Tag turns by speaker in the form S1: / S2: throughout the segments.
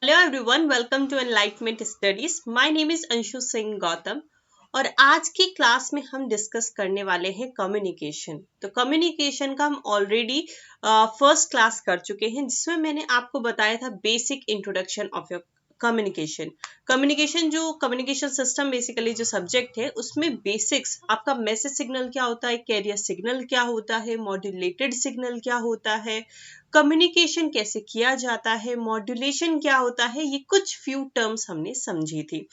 S1: Hello everyone, welcome to Enlightenment Studies. My name is Anshu Singh Gautam और आज की क्लास में हम डिस्कस करने वाले हैं कम्युनिकेशन। तो कम्युनिकेशन का हम ऑलरेडी फर्स्ट क्लास कर चुके हैं, जिसमें मैंने आपको बताया था basic introduction of your communication. Communication system basically जो सब्जेक्ट है, उसमें बेसिक्स आपका मैसेज सिग्नल क्या होता है, कैरियर सिग्नल क्या होता है, मॉड्यूलेटेड सिग्नल क्या होता है, कम्युनिकेशन कैसे किया जाता है, मॉड्यूलेशन क्या होता है, ये कुछ फ्यू टर्म्स हमने समझी थी।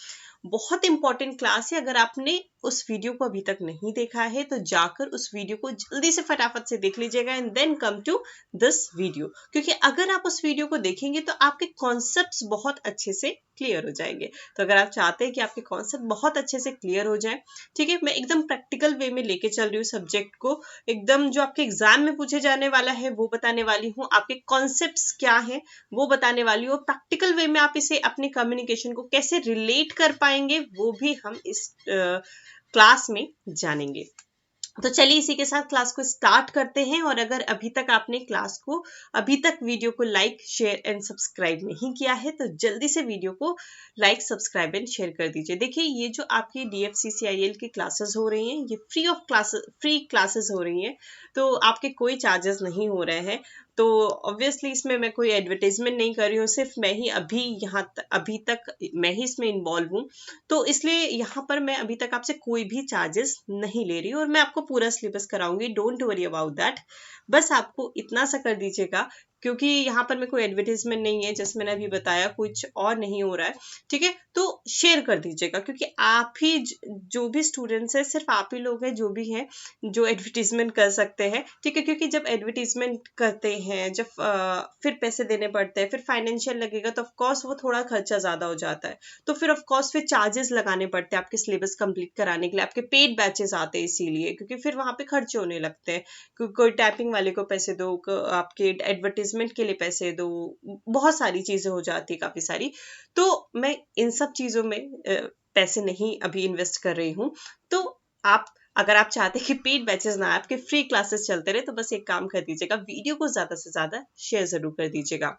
S1: बहुत इंपॉर्टेंट क्लास है। अगर आपने उस वीडियो को अभी तक नहीं देखा है तो जाकर उस वीडियो को जल्दी से फटाफट से देख लीजिएगा and then come to this video, क्योंकि अगर आप उस वीडियो को देखेंगे तो आपके कॉन्सेप्ट्स बहुत अच्छे से क्लियर हो जाएंगे। तो अगर आप चाहते हैं कि आपके कॉन्सेप्ट बहुत अच्छे से क्लियर हो जाए, ठीक है, मैं एकदम प्रैक्टिकल वे में लेके चल रही हूँ सब्जेक्ट को। एकदम जो आपके एग्जाम में पूछे जाने वाला है वो बताने वाली हूँ, आपके कॉन्सेप्ट्स क्या है वो बताने वाली हूँ। प्रैक्टिकल वे में आप इसे अपने कम्युनिकेशन को कैसे रिलेट कर पाएंगे वो भी हम इस क्लास में जानेंगे। तो चलिए इसी के साथ क्लास को स्टार्ट करते हैं। और अगर अभी तक आपने क्लास को अभी तक वीडियो को लाइक शेयर एंड सब्सक्राइब नहीं किया है तो जल्दी से वीडियो को लाइक सब्सक्राइब एंड शेयर कर दीजिए। देखिए, ये जो आपकी DFCCIL की क्लासेस हो रही हैं, ये फ्री क्लासेस हो रही हैं, तो आपके कोई चार्जेस नहीं हो रहे हैं। तो ऑब्वियसली इसमें मैं कोई एडवर्टाइजमेंट नहीं कर रही हूँ, सिर्फ मैं ही अभी तक मैं ही इसमें इन्वॉल्व हूँ। तो इसलिए यहाँ पर मैं अभी तक आपसे कोई भी चार्जेस नहीं ले रही हूँ और मैं आपको पूरा सिलेबस कराऊंगी। Don't worry about that. बस आपको इतना सा कर दीजिएगा, क्योंकि यहाँ पर मैं कोई एडवर्टाइजमेंट नहीं है, जैसे मैंने अभी बताया कुछ और नहीं हो रहा है, ठीक है। तो शेयर कर दीजिएगा, क्योंकि आप ही जो भी स्टूडेंट्स हैं, सिर्फ आप ही लोग हैं जो भी हैं जो एडवर्टीजमेंट कर सकते हैं, ठीक है। क्योंकि जब एडवर्टीजमेंट करते हैं, जब फिर पैसे देने पड़ते हैं, फिर फाइनेंशियल लगेगा, तो ऑफकोर्स वो थोड़ा खर्चा ज्यादा हो जाता है। तो फिर ऑफकोर्स फिर चार्जेस लगाने पड़ते हैं आपके सिलेबस कंप्लीट कराने के लिए, आपके पेड बैचेस आते हैं इसीलिए, क्योंकि फिर वहां पे खर्चे होने लगते हैं। कोई टैपिंग वाले को पैसे दो, आपके एडवर्टीजमेंट के लिए पैसे दो, बहुत सारी चीजें हो जाती है, काफी सारी। तो मैं इन सब चीजों में पैसे नहीं अभी इन्वेस्ट कर रही हूँ। तो आप अगर आप चाहते हैं कि पेड बैचेस ना, आपके फ्री क्लासेस चलते रहे, तो बस एक काम कर दीजिएगा, वीडियो को ज्यादा से ज्यादा शेयर जरूर कर दीजिएगा।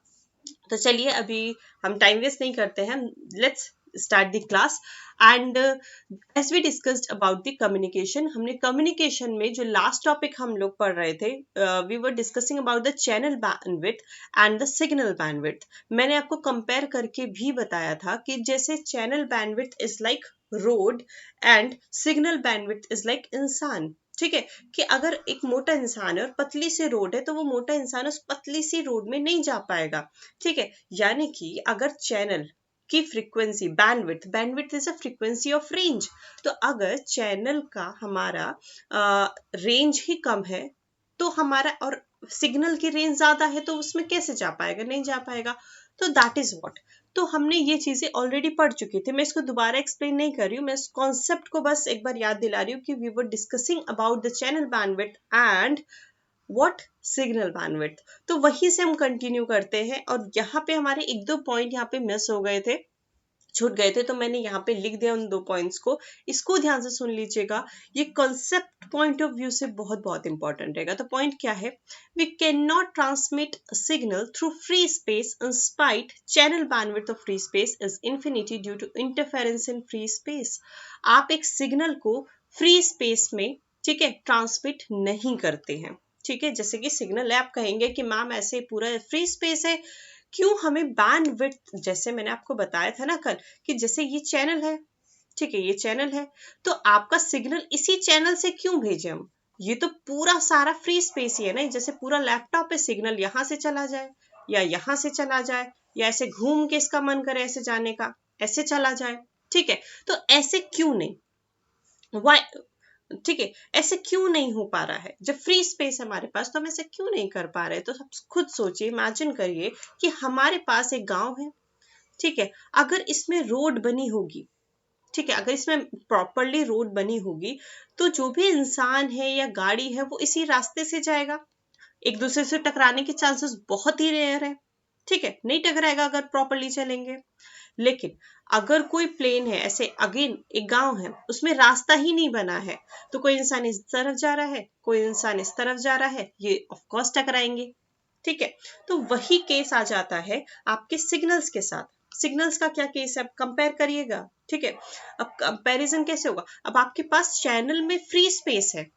S1: तो चलिए अभी हम टाइम वेस्ट नहीं करते हैं, let's start the class. And as we discussed about the communication, हमने कम्युनिकेशन में जो लास्ट टॉपिक हम लोग पढ़ रहे थे, we were discussing about the channel bandwidth and the signal bandwidth. मैंने आपको कंपेयर करके भी बताया था कि जैसे channel bandwidth is like road and signal bandwidth is like इंसान, ठीक है। कि अगर एक मोटा इंसान है और पतली सी रोड है, तो वो मोटा इंसान उस पतली सी रोड में नहीं जा पाएगा, ठीक है। यानी कि अगर चैनल की frequency, bandwidth is a frequency of range, तो अगर चैनल का हमारा रेंज ही कम है, तो हमारा, और सिग्नल की रेंज ज्यादा है, तो उसमें कैसे जा पाएगा, नहीं जा पाएगा। तो दैट इज व्हाट। तो हमने ये चीजें ऑलरेडी पढ़ चुकी थी, मैं इसको दोबारा एक्सप्लेन नहीं कर रही हूँ, मैं इस कॉन्सेप्ट को बस एक बार याद दिला रही हूँ कि we were discussing about the channel bandwidth and what signal bandwidth. तो वहीं से हम कंटिन्यू करते हैं, और यहाँ पे हमारे एक दो पॉइंट यहाँ पे मिस हो गए थे, छूट गए थे, तो मैंने यहाँ पे लिख दिया उन दो पॉइंट्स को। इसको ध्यान से सुन लीजिएगा, ये कॉन्सेप्ट पॉइंट ऑफ व्यू से बहुत बहुत इंपॉर्टेंट रहेगा। तो पॉइंट क्या है? We can not transmit signal through free space in spite channel bandwidth of free space is infinity due to interference in free space. आप एक सिग्नल को फ्री स्पेस में, ठीक है, ट्रांसमिट नहीं करते हैं, ठीक है। जैसे कि सिग्नल है, आप कहेंगे कि मैम ऐसे पूरा फ्री स्पेस है, क्यों हमें बैंडविड्थ, जैसे मैंने आपको बताया था ना कल, कि जैसे ये चैनल है, ठीक है, ये चैनल है, तो आपका सिग्नल इसी चैनल से क्यों भेजे हम? ये तो पूरा सारा फ्री स्पेस ही है ना। जैसे पूरा लैपटॉप है, सिग्नल यहाँ से चला जाए या यहाँ से चला जाए, या ऐसे घूम के इसका मन करे ऐसे जाने का, ऐसे चला जाए, ठीक है। तो ऐसे क्यों नहीं, वाई, ठीक है, ऐसे क्यों नहीं हो पा रहा है? जब फ्री स्पेस है हमारे पास, तो हम ऐसे क्यों नहीं कर पा रहे? तो आप खुद सोचिए, इमेजिन करिए कि हमारे पास एक गांव है, ठीक है। अगर इसमें रोड बनी होगी, ठीक है, अगर इसमें प्रॉपरली रोड बनी होगी, तो जो भी इंसान है या गाड़ी है वो इसी रास्ते से जाएगा। एक दूसरे से टकराने के चांसेस बहुत ही रेयर है, ठीक है, नहीं टकराएगा अगर प्रॉपरली चलेंगे। लेकिन अगर कोई प्लेन है, ऐसे अगेन एक गांव है, उसमें रास्ता ही नहीं बना है, तो कोई इंसान इस तरफ जा रहा है, कोई इंसान इस तरफ जा रहा है, ये ऑफ कोर्स टकराएंगे, ठीक है। तो वही केस आ जाता है आपके सिग्नल्स के साथ। सिग्नल्स का क्या केस है, अब कंपेयर करिएगा, ठीक है। अब कंपैरिजन कैसे होगा, अब आपके पास चैनल में फ्री स्पेस है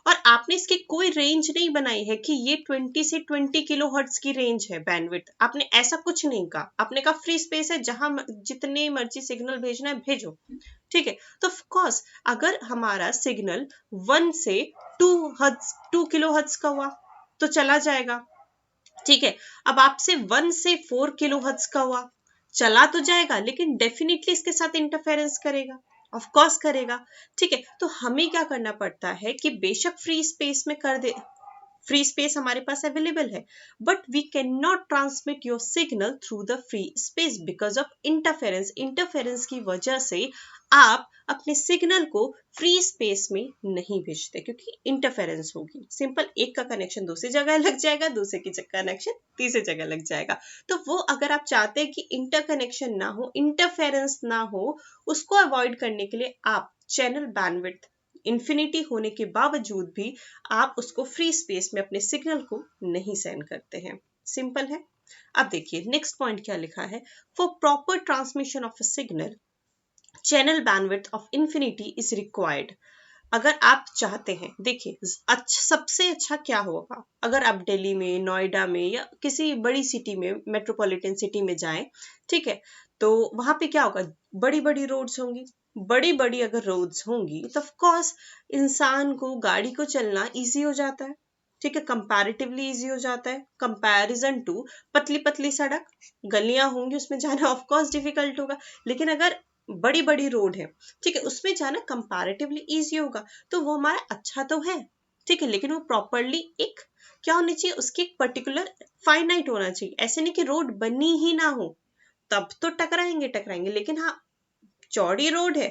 S1: और आपने इसकी कोई रेंज नहीं बनाई है कि ये 20 से 20 किलो हर्ट्ज की रेंज है बैंडविड्थ, आपने ऐसा कुछ नहीं कहा, आपने कहा फ्री स्पेस है, जहां जितने मर्जी सिग्नल भेजना है भेजो, ठीक है। तो ऑफ कोर्स अगर हमारा सिग्नल 1 से 2 किलो हर्ट्ज का हुआ तो चला जाएगा, ठीक है। अब आपसे 1 से 4 किलो हर्ट्ज का हुआ, चला तो जाएगा लेकिन डेफिनेटली इसके साथ इंटरफेरेंस करेगा, ऑफ कोर्स करेगा, ठीक है। तो हमें क्या करना पड़ता है कि बेशक फ्री स्पेस में कर दे, फ्री स्पेस हमारे पास अवेलेबल है, but we can not transmit your signal through the free space because of interference. Interference की वजह से आप अपने सिग्नल को फ्री स्पेस में नहीं भेजते क्योंकि इंटरफेरेंस होगी। सिंपल, एक का कनेक्शन दूसरी जगह लग जाएगा, दूसरे की कनेक्शन तीसरी जगह लग जाएगा। तो वो अगर आप चाहते हैं कि इंटरकनेक्शन ना हो, इंटरफेरेंस ना हो, उसको अवॉइड करने के लिए आप चैनल बैंडविड्थ इन्फिनिटी होने के बावजूद भी आप उसको फ्री स्पेस में अपने सिग्नल को नहीं सेंड करते हैं। सिंपल है। अब देखिए नेक्स्ट पॉइंट क्या लिखा है, for proper transmission of a signal channel bandwidth of infinity is required. अगर आप चाहते हैं, देखिए अच्छा, सबसे अच्छा क्या होगा, अगर आप दिल्ली में, नोएडा में या किसी बड़ी सिटी में, मेट्रोपॉलिटन सिटी में जाएं, ठीक है, तो वहां पे क्या होगा, बड़ी बड़ी रोड्स होंगी, बड़ी बड़ी अगर रोड्स होंगी तो ऑफ कोर्स इंसान को गाड़ी को चलना इजी हो जाता है, ठीक है, कंपैरेटिवली इजी हो जाता है कंपैरिजन टू पतली पतली सड़क, गलियां होंगी उसमें जाना ऑफ कोर्स डिफिकल्ट होगा। लेकिन अगर बड़ी बड़ी रोड है, ठीक है, उसमें जाना कंपैरेटिवली इजी होगा, तो वो हमारा अच्छा तो है, ठीक है, लेकिन वो प्रॉपरली एक क्या होनी चाहिए, उसकी एक पर्टिकुलर फाइनाइट होना चाहिए। ऐसे नहीं कि रोड बनी ही ना हो, तब तो टकराएंगे टकराएंगे, लेकिन हाँ चौड़ी रोड है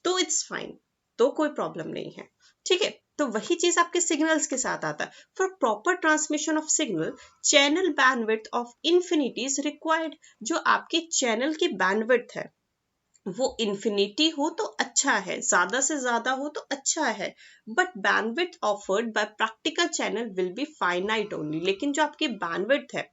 S1: तो इट्स फाइन, तो कोई प्रॉब्लम नहीं है, ठीक है। तो वही चीज आपके सिग्नल्स के साथ आता है, for proper transmission of signal channel bandwidth of infinity is required. जो आपके चैनल की बैंडविड्थ है वो इन्फिनिटी हो तो अच्छा है, ज्यादा से ज्यादा हो तो अच्छा है, but bandwidth offered by practical channel will be finite only. लेकिन जो आपकी बैंडविड्थ है,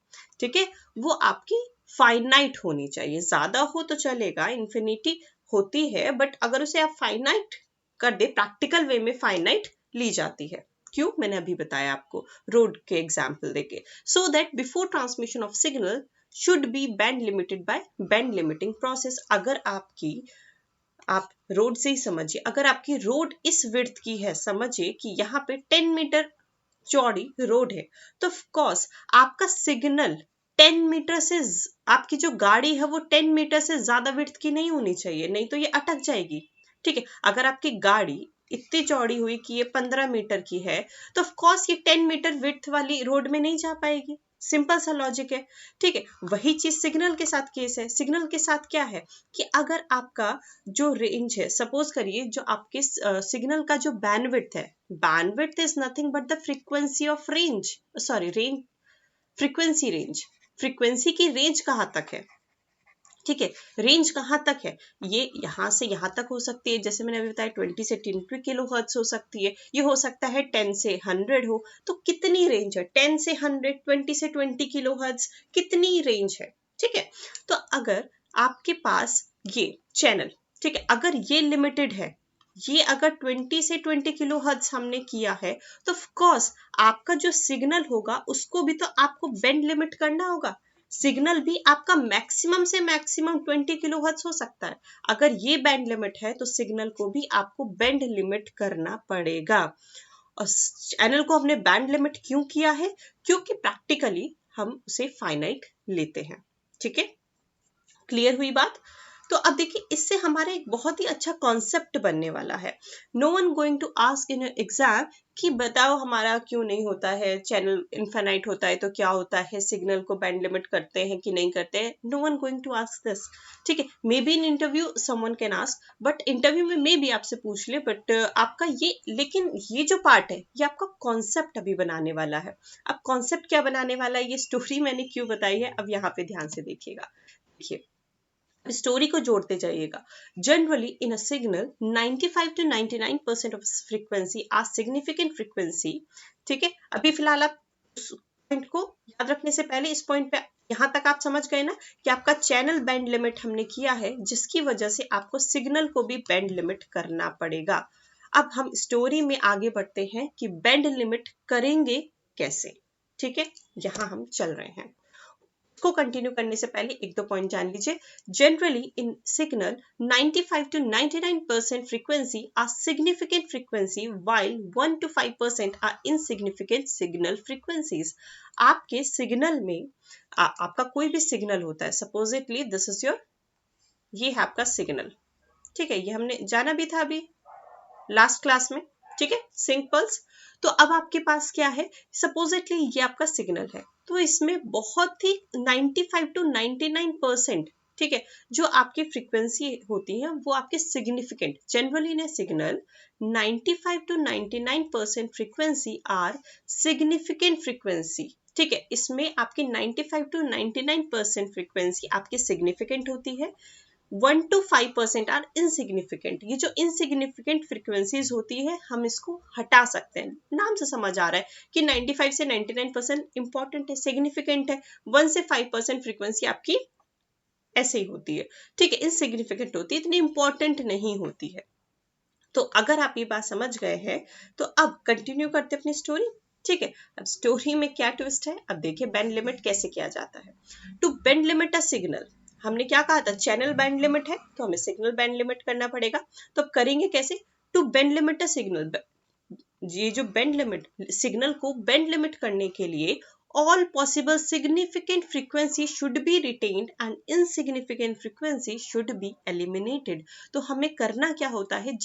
S1: ठीक है, वो आपकी फाइनाइट होनी चाहिए, ज्यादा हो तो चलेगा, इन्फिनिटी होती है, बट अगर उसे आप फाइनाइट कर दे, प्रैक्टिकल वे में फाइनाइट ली जाती है। क्यों, मैंने अभी बताया आपको रोड के एग्जाम्पल देके, so that before transmission of signal should be band limited by band limiting process। अगर आप रोड से ही समझिए, अगर आपकी रोड इस विड्थ की है, समझिए कि यहाँ पे 10 मीटर चौड़ी रोड है, तो ऑफ कोर्स आपका सिग्नल 10 मीटर से, आपकी जो गाड़ी है वो 10 मीटर से ज्यादा विड्थ की नहीं होनी चाहिए, नहीं तो ये अटक जाएगी, ठीक है। अगर आपकी गाड़ी इतनी चौड़ी हुई कि ये 15 मीटर की है, तो ऑफ कोर्स ये 10 मीटर विड्थ वाली रोड में नहीं जा पाएगी, सिंपल सा लॉजिक है, ठीक है। वही चीज सिग्नल के साथ केस है। सिग्नल के साथ क्या है कि अगर आपका जो रेंज है, सपोज करिए जो आपके सिग्नल का जो बैंडविड्थ है, bandwidth is nothing but the frequency of range, sorry range, frequency range, frequency की रेंज कहाँ तक है, ठीक है, रेंज कहाँ तक है, ये यहाँ से यहाँ तक हो सकती है, जैसे मैंने अभी बताया 20 से 20 किलो हर्ट्ज हो सकती है, ये हो सकता है 10 से 100 हो, तो कितनी रेंज है, 10 से 100, 20 से 20 किलो हर्ट्ज, कितनी रेंज है, ठीक है। तो अगर आपके पास ये चैनल, ठीक है, अगर ये लिमिटेड है, ये अगर 20 से 20 किलो हर्ट्ज हमने किया है, तो ऑफ कोर्स आपका जो सिग्नल होगा उसको भी तो आपको बेंड लिमिट करना होगा। सिग्नल भी आपका मैक्सिमम से मैक्सिमम 20 किलो हर्ट्ज हो सकता है, अगर ये बैंड लिमिट है तो सिग्नल को भी आपको बैंड लिमिट करना पड़ेगा। और चैनल को हमने बैंड लिमिट क्यों किया है, क्योंकि प्रैक्टिकली हम उसे फाइनाइट लेते हैं, ठीक है, क्लियर हुई बात। तो अब देखिए इससे हमारा एक बहुत ही अच्छा कॉन्सेप्ट बनने वाला है। No one going to ask in exam कि बताओ हमारा क्यों नहीं होता है, चैनल इनफाइनाइट होता है तो क्या होता है, सिग्नल को बैंड लिमिट करते हैं कि नहीं करते हैं, no one going to ask this, ठीक है। Maybe in interview someone can ask, but interview में मे बी आपसे पूछ ले, बट आपका ये, लेकिन ये जो पार्ट है ये आपका कॉन्सेप्ट अभी बनाने वाला है। अब कॉन्सेप्ट क्या बनाने वाला है, ये स्टोरी मैंने क्यों बताई है, अब यहाँ पे ध्यान से देखिएगा। देखिए स्टोरी को जोड़ते जाइएगा। Generally in a signal 95 to 99% of frequency are significant frequency, ठीक है। अभी फिलहाल आप उस पॉइंट को याद रखने से पहले इस पॉइंट पे यहाँ तक आप समझ गए ना कि आपका चैनल बैंड लिमिट हमने किया है, जिसकी वजह से आपको सिग्नल को भी बैंड लिमिट करना पड़ेगा। अब हम स्टोरी में आगे बढ़ते हैं कि बैंड लिमिट करेंगे कैसे। ठीक है, यहाँ हम चल रहे हैं। को कंटिन्यू करने से पहले एक दो पॉइंट जान लीजिए। Generally in signal 95 to 99% frequency are significant frequency while 1 to 5% are insignificant signal frequencies। आपके सिग्नल में आपका कोई भी सिग्नल होता है, सपोजिटली दिस इज योर, ये है आपका सिग्नल। ठीक है, ये हमने जाना भी था अभी लास्ट क्लास में। ठीक है, सिंक पल्स। तो अब आपके पास क्या है, सपोजिटली ये आपका सिग्नल है, तो इसमें बहुत ही 95 to 99%, ठीक है, जो आपकी फ्रीक्वेंसी होती है वो आपके significant, generally in signal 95 to 99% frequency are significant frequency. ठीक है, इसमें आपकी 95 to 99% फ्रीक्वेंसी आपकी सिग्निफिकेंट होती है, 1 to 5% आर इनसिग्निफिकेंट। ये जो इनसिग्निफिकेंट फ्रीक्वेंसीज होती है हम इसको हटा सकते हैं। नाम से समझ आ रहा है कि 95 से 99% इंपॉर्टेंट है, सिग्निफिकेंट है, 1 से 5% फ्रीक्वेंसी आपकी ऐसे ही होती है। ठीक है, इनसिग्निफिकेंट होती है, इतनी इंपॉर्टेंट नहीं होती है। तो अगर आप ये बात समझ गए हैं तो अब कंटिन्यू करते अपनी स्टोरी। ठीक है, अब स्टोरी में क्या ट्विस्ट है, अब देखिए बैंड लिमिट कैसे किया जाता है। To band limit a signal, हमने क्या कहा था, चैनल बैंड लिमिट है तो हमें सिग्नल बैंड लिमिट करना पड़ेगा। तो अब करेंगे कैसे, to band limit a signal, ये जो बैंड लिमिट, सिग्नल को बैंड लिमिट करने के लिए all possible significant frequency should be retained and insignificant frequency should be eliminated। तो हमें करना क्या होता है,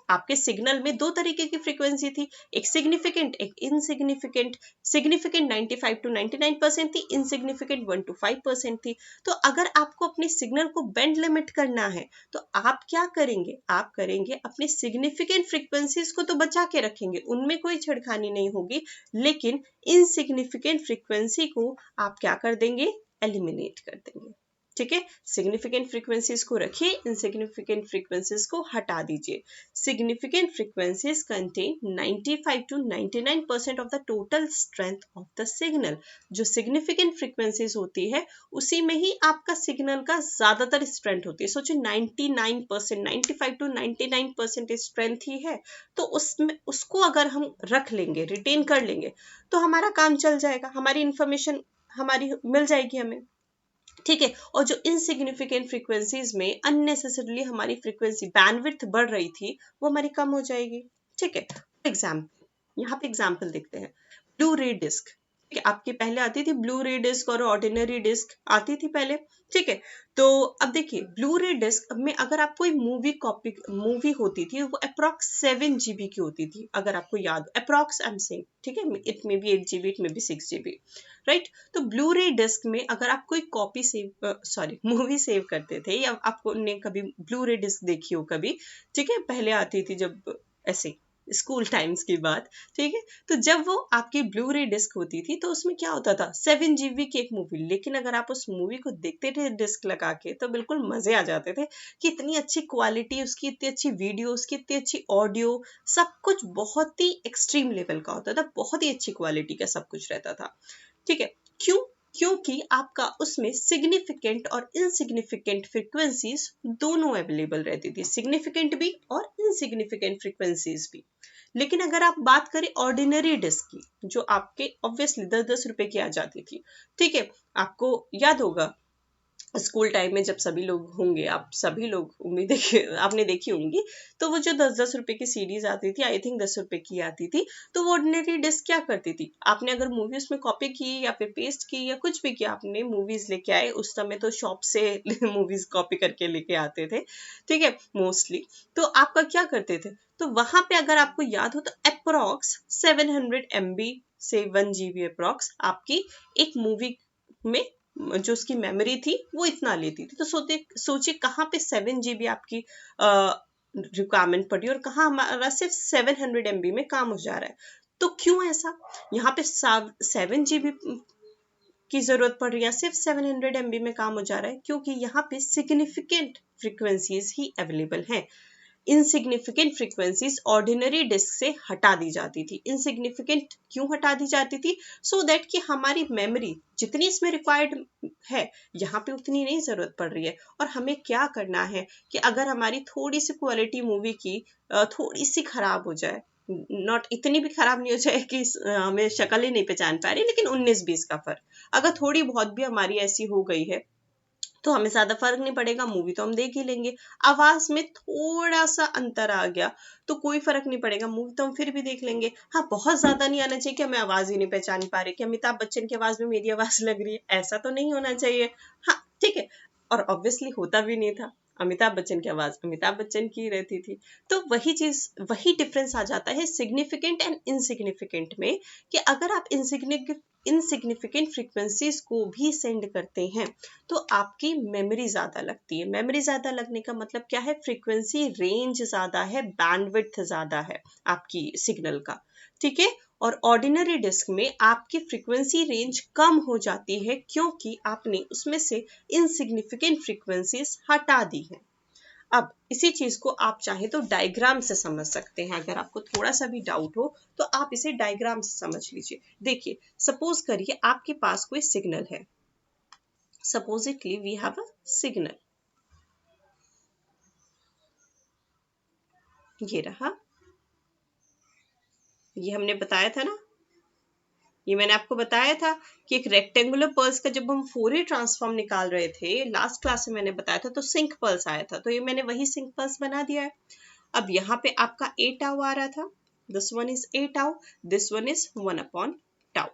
S1: आपके सिग्नल में दो तरीके की फ्रीक्वेंसी थी, एक सिग्निफिकेंट एक इनसिग्निफिकेंट। सिग्निफिकेंट 95 to 99% थी, इनसिग्निफिकेंट 1 to 5% थी। तो अगर आपको अपने सिग्नल को बैंड लिमिट करना है तो आप क्या करेंगे, आप करेंगे अपने सिग्निफिकेंट फ्रीक्वेंसीज को तो बचा के रखेंगे, उनमें कोई छेड़खानी नहीं होगी, लेकिन इनसिग्निफिकेंट फ्रीक्वेंसी को आप क्या कर देंगे, एलिमिनेट कर देंगे। ठीक है, सिग्निफिकेंट फ्रीक्वेंसीज को रखिए, इनसिग्निफिकेंट फ्रीक्वेंसीज को हटा दीजिए। Significant frequencies contain 95 to 99% of the total strength of the signal. जो सिग्निफिकेंट फ्रीक्वेंसीज होती है उसी में ही आपका सिग्नल का ज्यादातर स्ट्रेंथ होती है। सोचिए 99%, 95 to 99% स्ट्रेंथ ही है, तो उसमें उसको अगर हम रख लेंगे, रिटेन कर लेंगे, तो हमारा काम चल जाएगा, हमारी इंफॉर्मेशन हमारी मिल जाएगी हमें। ठीक है, और जो इनसिग्निफिकेंट फ्रीक्वेंसीज में अननेसेसरली हमारी फ्रीक्वेंसी बैंडविड्थ बढ़ रही थी वो हमारी कम हो जाएगी। ठीक है, एग्जाम्पल, यहाँ पे एग्जाम्पल देखते हैं। ब्लू रे डिस्क, ठीक है, आपकी पहले आती थी ब्लू रे डिस्क और ऑर्डिनरी डिस्क आती थी पहले। ठीक है, तो अब देखिए ब्लू रे डिस्क में अगर आप कोई मूवी होती थी वो अप्रॉक्स 7 GB की होती थी, अगर आपको याद हो, अप्रॉक्स आई एम सेइंग। ठीक है, it may be 8 GB, it may be 6 GB, right. तो ब्लू रे डिस्क में अगर आप कोई कॉपी सेव मूवी सेव करते थे, या आपको ने कभी ब्लू रे डिस्क देखी हो कभी, ठीक है, पहले आती थी जब ऐसे स्कूल टाइम्स की बात। ठीक है, तो जब वो आपकी ब्लू रे डिस्क होती थी तो उसमें क्या होता था, 7 GB की एक मूवी, लेकिन अगर आप उस मूवी को देखते थे डिस्क लगा के तो बिल्कुल मजे आ जाते थे कि इतनी अच्छी क्वालिटी उसकी, इतनी अच्छी वीडियो उसकी, इतनी अच्छी ऑडियो, सब कुछ बहुत ही एक्सट्रीम लेवल का होता था, बहुत ही अच्छी क्वालिटी का सब कुछ रहता था। ठीक है, क्यों, क्योंकि आपका उसमें सिग्निफिकेंट और इनसिग्निफिकेंट फ्रीक्वेंसीज दोनों अवेलेबल रहती थी, सिग्निफिकेंट भी और इनसिग्निफिकेंट फ्रीक्वेंसीज भी। लेकिन अगर आप बात करें ऑर्डिनरी डिस्क की, जो आपके ऑब्वियसली 10-10 रुपए की आ जाती थी। ठीक है, आपको याद होगा स्कूल टाइम में जब सभी लोग होंगे, आप सभी लोग उम्मीद है आपने देखी होंगी, तो वो जो 10-10 रुपए की सीरीज आती थी, आई थिंक 10 रुपए की आती थी, तो वो ऑर्डिनरी डिस्क क्या करती थी, आपने अगर मूवी उसमें कॉपी की या फिर पेस्ट की या कुछ भी किया, आपने मूवीज लेके आए, उस समय तो शॉप से मूवीज कॉपी करके लेके आते थे, ठीक है, मोस्टली। तो आपका क्या करते थे, तो वहां पे अगर आपको याद हो तो अप्रोक्स 700 MB से 1 GB अप्रोक्स आपकी एक मूवी में जो उसकी मेमोरी थी वो इतना लेती थी। तो सोचिए कहाँ पे 7 GB आपकी रिक्वायरमेंट पड़ी और कहाँ हमारा सिर्फ 700 MB में काम हो जा रहा है। तो क्यों ऐसा, यहाँ पे 7 GB की जरूरत पड़ रही है, सिर्फ 700 MB में काम हो जा रहा है, क्योंकि यहाँ पे सिग्निफिकेंट फ्रीक्वेंसीज ही अवेलेबल हैं। इनसिग्निफिकेंट फ्रीक्वेंसीज ऑर्डिनरी डिस्क से हटा दी जाती थी। इनसिग्निफिकेंट क्यों हटा दी जाती थी? सो दैट कि हमारी मेमोरी जितनी इसमें रिक्वायर्ड है यहाँ पे उतनी नहीं जरूरत पड़ रही है। और हमें क्या करना है कि अगर हमारी थोड़ी सी क्वालिटी मूवी की थोड़ी सी खराब हो जाए, नॉट इतनी भी खराब नहीं हो जाए कि हमें शक्ल ही नहीं पहचान पा रही, लेकिन 19-20 का फर्क अगर थोड़ी बहुत भी हमारी ऐसी हो गई है तो हमें ज्यादा फर्क नहीं पड़ेगा, मूवी तो हम देख ही लेंगे। आवाज में थोड़ा सा अंतर आ गया तो कोई फर्क नहीं पड़ेगा, मूवी तो हम फिर भी देख लेंगे। हाँ, बहुत ज्यादा नहीं आना चाहिए कि हमें आवाज ही नहीं पहचान पा रही, कि अमिताभ बच्चन की आवाज में मेरी आवाज लग रही है, ऐसा तो नहीं होना चाहिए। हाँ ठीक है, और ऑब्वियसली होता भी नहीं था, अमिताभ बच्चन की आवाज अमिताभ बच्चन की रहती थी। तो वही चीज, वही डिफरेंस आ जाता है सिग्निफिकेंट एंड इनसिग्निफिकेंट में, कि अगर आप इनसिग्निफिकेंट फ्रीक्वेंसीज को भी सेंड करते हैं तो आपकी मेमोरी ज्यादा लगती है। मेमोरी ज्यादा लगने का मतलब क्या है? फ्रीक्वेंसी रेंज ज्यादा है, बैंडविड्थ ज्यादा है आपकी सिग्नल का, ठीक है। और ऑर्डिनरी डिस्क में आपकी फ्रीक्वेंसी रेंज कम हो जाती है क्योंकि आपने उसमें से इनसिग्निफिकेंट फ्रीक्वेंसीज हटा दी है। अब इसी चीज को आप चाहे तो डायग्राम से समझ सकते हैं। अगर आपको थोड़ा सा भी डाउट हो तो आप इसे डायग्राम से समझ लीजिए। देखिए, सपोज करिए आपके पास कोई सिग्नल है। Supposedly we have a signal, ये रहा, ये हमने बताया था ना, ये मैंने आपको बताया था कि एक रेक्टेंगुलर पल्स का जब हम फोरियर ट्रांसफॉर्म निकाल रहे थे लास्ट क्लास में, मैंने बताया था तो सिंक पल्स आया था, तो ये मैंने वही सिंक पल्स बना दिया है। अब यहाँ पे आपका ए टाउ आ रहा था, this one is a tau, this one is 1/टाउ।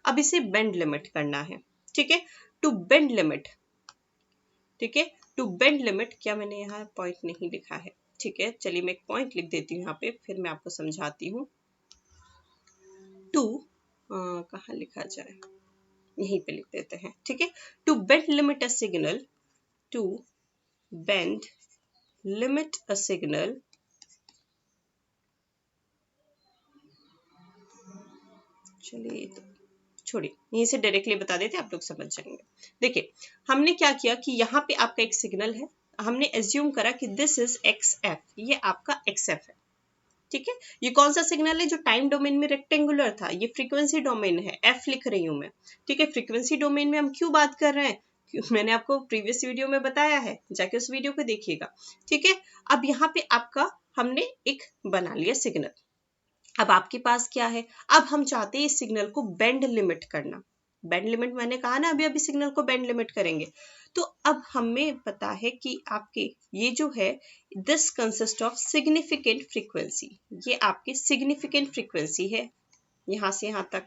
S1: अब इसे बेंड लिमिट करना है, ठीक है। टू बेंड लिमिट, ठीक है, टू बेंड लिमिट, क्या मैंने यहाँ पॉइंट नहीं लिखा है? ठीक है, चलिए मैं एक पॉइंट लिख देती हूँ यहाँ पे, फिर मैं आपको समझाती हूँ। टू कहाँ लिखा जाए, यहीं पे लिख देते हैं, ठीक है। To band limit a signal, to band limit a signal, चलिए तो छोड़िए, यहीं से डायरेक्टली बता देते, आप लोग समझ जाएंगे। देखिए, हमने क्या किया कि यहाँ पे आपका एक सिग्नल है, हमने एज्यूम करा कि दिस इज एक्स एफ, ये आपका एक्स एफ है, ठीक है। ये कौन सा सिग्नल है? जो टाइम डोमेन में रेक्टेंगुलर था, ये फ्रीक्वेंसी डोमेन है, एफ लिख रही हूं मैं, ठीक है। फ्रीक्वेंसी डोमेन में हम क्यों बात कर रहे हैं? मैंने आपको प्रीवियस वीडियो में बताया है, जाके उस वीडियो को देखिएगा, ठीक है। अब यहाँ पे आपका हमने एक बना लिया सिग्नल। अब आपके पास क्या है? अब हम चाहते हैं इस सिग्नल को बेंड लिमिट करना। बेंड लिमिट मैंने कहा ना, अभी अभी सिग्नल को बेंड लिमिट करेंगे। तो अब हमें पता है कि आपके ये जो है, this consist of significant frequency, ये आपकी सिग्निफिकेंट फ्रीक्वेंसी है, यहां से यहां तक,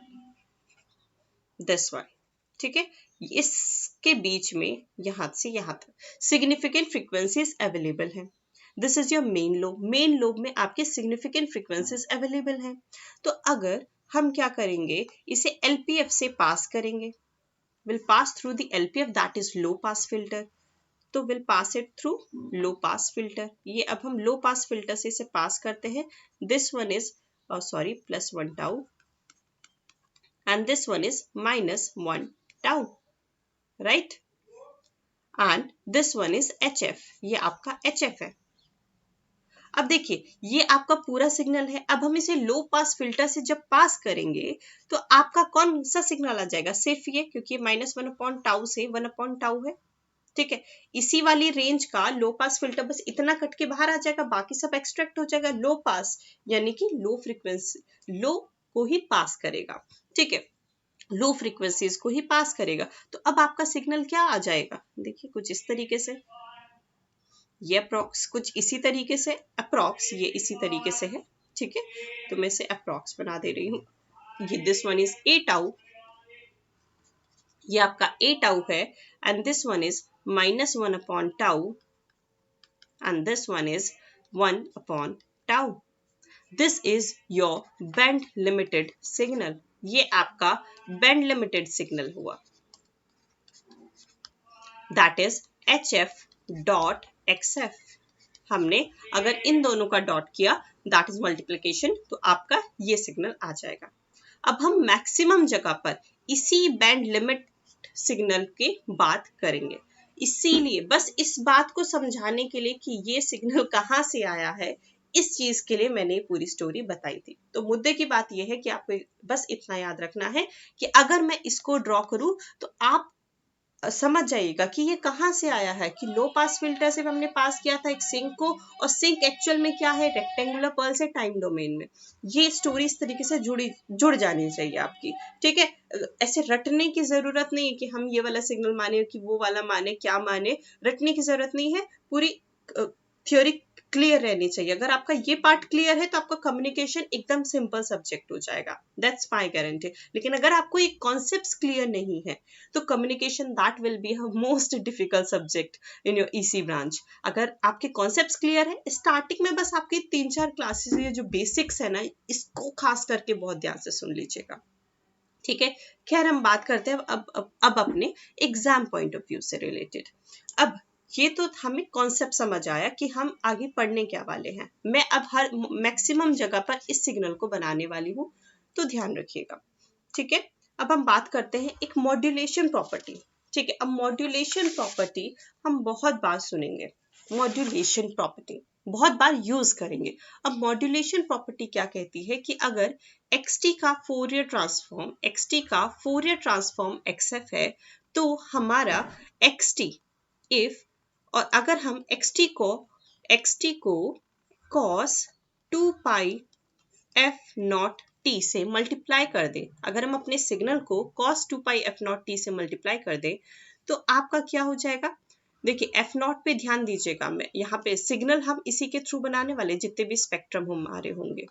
S1: दिस वन, ठीक है। इसके बीच में यहां से यहां तक सिग्निफिकेंट फ्रीक्वेंसीज अवेलेबल हैं। This is your main lobe, main lobe में आपके सिग्निफिकेंट फ्रीक्वेंसीज अवेलेबल हैं। तो अगर हम क्या करेंगे, इसे एलपीएफ से पास करेंगे, will pass through the LPF, that is low pass filter, तो will pass it through low pass filter. ये अब हम लो पास फिल्टर से इसे पास करते हैं। This one is sorry +1 tau and this one is -1 tau, right? And this one is HF, ये आपका HF है। अब देखिए, ये आपका पूरा सिग्नल है। अब हम इसे लो पास फिल्टर से जब पास करेंगे तो आपका कौन सा सिग्नल आ जाएगा? सिर्फ ये, क्योंकि -1/टाउ से 1/टाउ है, ठीक है। इसी वाली रेंज का लो पास फिल्टर बस इतना कट के बाहर आ जाएगा, बाकी सब एक्सट्रैक्ट हो जाएगा। लो पास यानी कि लो फ्रीक्वेंसी, लो को ही पास करेगा, ठीक है, लो फ्रीक्वेंसीज को ही पास करेगा। तो अब आपका सिग्नल क्या आ जाएगा? देखिए, कुछ इस तरीके से, ये अप्रॉक्स कुछ इसी तरीके से, अप्रॉक्स ये इसी तरीके से है, ठीक है। तो मैं इसे अप्रॉक्स बना दे रही हूँ। ये this one is a tau, ये आपका ए टाउ है, एंड दिस वन इज -1/टाउ, एंड दिस वन इज 1/टाउ। This is your band limited signal, ये आपका बैंड लिमिटेड सिग्नल हुआ, दैट इज HF.XF। हमने अगर इन दोनों का डॉट किया, दैट इज मल्टीप्लिकेशन, तो आपका ये सिग्नल आ जाएगा। अब हम मैक्सिमम जगह पर इसी बैंड लिमिट सिग्नल की बात करेंगे। इसीलिए बस इस बात को समझाने के लिए कि ये सिग्नल कहाँ से आया है, इस चीज के लिए मैंने पूरी स्टोरी बताई थी। तो मुद्दे की बात यह है कि आपको बस इतना याद रखना है कि अगर मैं इसको ड्रॉ करूं तो आप समझ जाइएगा कि ये कहाँ से आया है, कि लो पास फिल्टर से हमने पास किया था एक सिंक को, और सिंक एक्चुअल में क्या है, रेक्टेंगुलर पर्ल से टाइम डोमेन में। ये स्टोरी इस तरीके से जुड़ जानी चाहिए आपकी, ठीक है। ऐसे रटने की जरूरत नहीं है कि हम ये वाला सिग्नल माने कि वो वाला माने, क्या माने, रटने की जरूरत नहीं है। पूरी थ्योरी क्लियर रहनी चाहिए। अगर आपका ये पार्ट क्लियर है तो आपका कम्युनिकेशन एकदम सिंपल सब्जेक्ट हो जाएगा, दैट्स माय गारंटी। लेकिन अगर आपको ये कॉन्सेप्ट्स क्लियर नहीं है तो communication that will be a most difficult subject in your EC branch. अगर आपके कॉन्सेप्ट्स क्लियर है, स्टार्टिंग में बस आपकी 3-4 क्लासेस, ये जो बेसिक्स है ना, इसको खास करके बहुत ध्यान से सुन लीजिएगा, ठीक है। खैर, हम बात करते हैं अब अपने एग्जाम पॉइंट ऑफ व्यू से रिलेटेड। अब ये तो हमें कॉन्सेप्ट समझ आया कि हम आगे पढ़ने क्या वाले हैं। मैं अब हर मैक्सिमम जगह पर इस सिग्नल को बनाने वाली हूँ, तो ध्यान रखिएगा, ठीक है। अब हम बात करते हैं एक मॉड्यूलेशन प्रॉपर्टी, ठीक है। अब मॉड्यूलेशन प्रॉपर्टी हम बहुत बार सुनेंगे, मॉड्यूलेशन प्रॉपर्टी बहुत बार यूज करेंगे। अब मॉड्यूलेशन प्रॉपर्टी क्या कहती है कि अगर xt का फोरियर ट्रांसफॉर्म xf है, तो हमारा xt इफ, और अगर हम xt को cos 2 pi f not t से मल्टीप्लाई कर दे, अगर हम अपने सिग्नल को cos 2 pi f not t से मल्टीप्लाई कर दे, तो आपका क्या हो जाएगा। देखिए, एफ नॉट पे ध्यान दीजिएगा, मैं यहाँ पे सिग्नल हम इसी के थ्रू बनाने वाले, जितने भी स्पेक्ट्रम हमारे होंगे।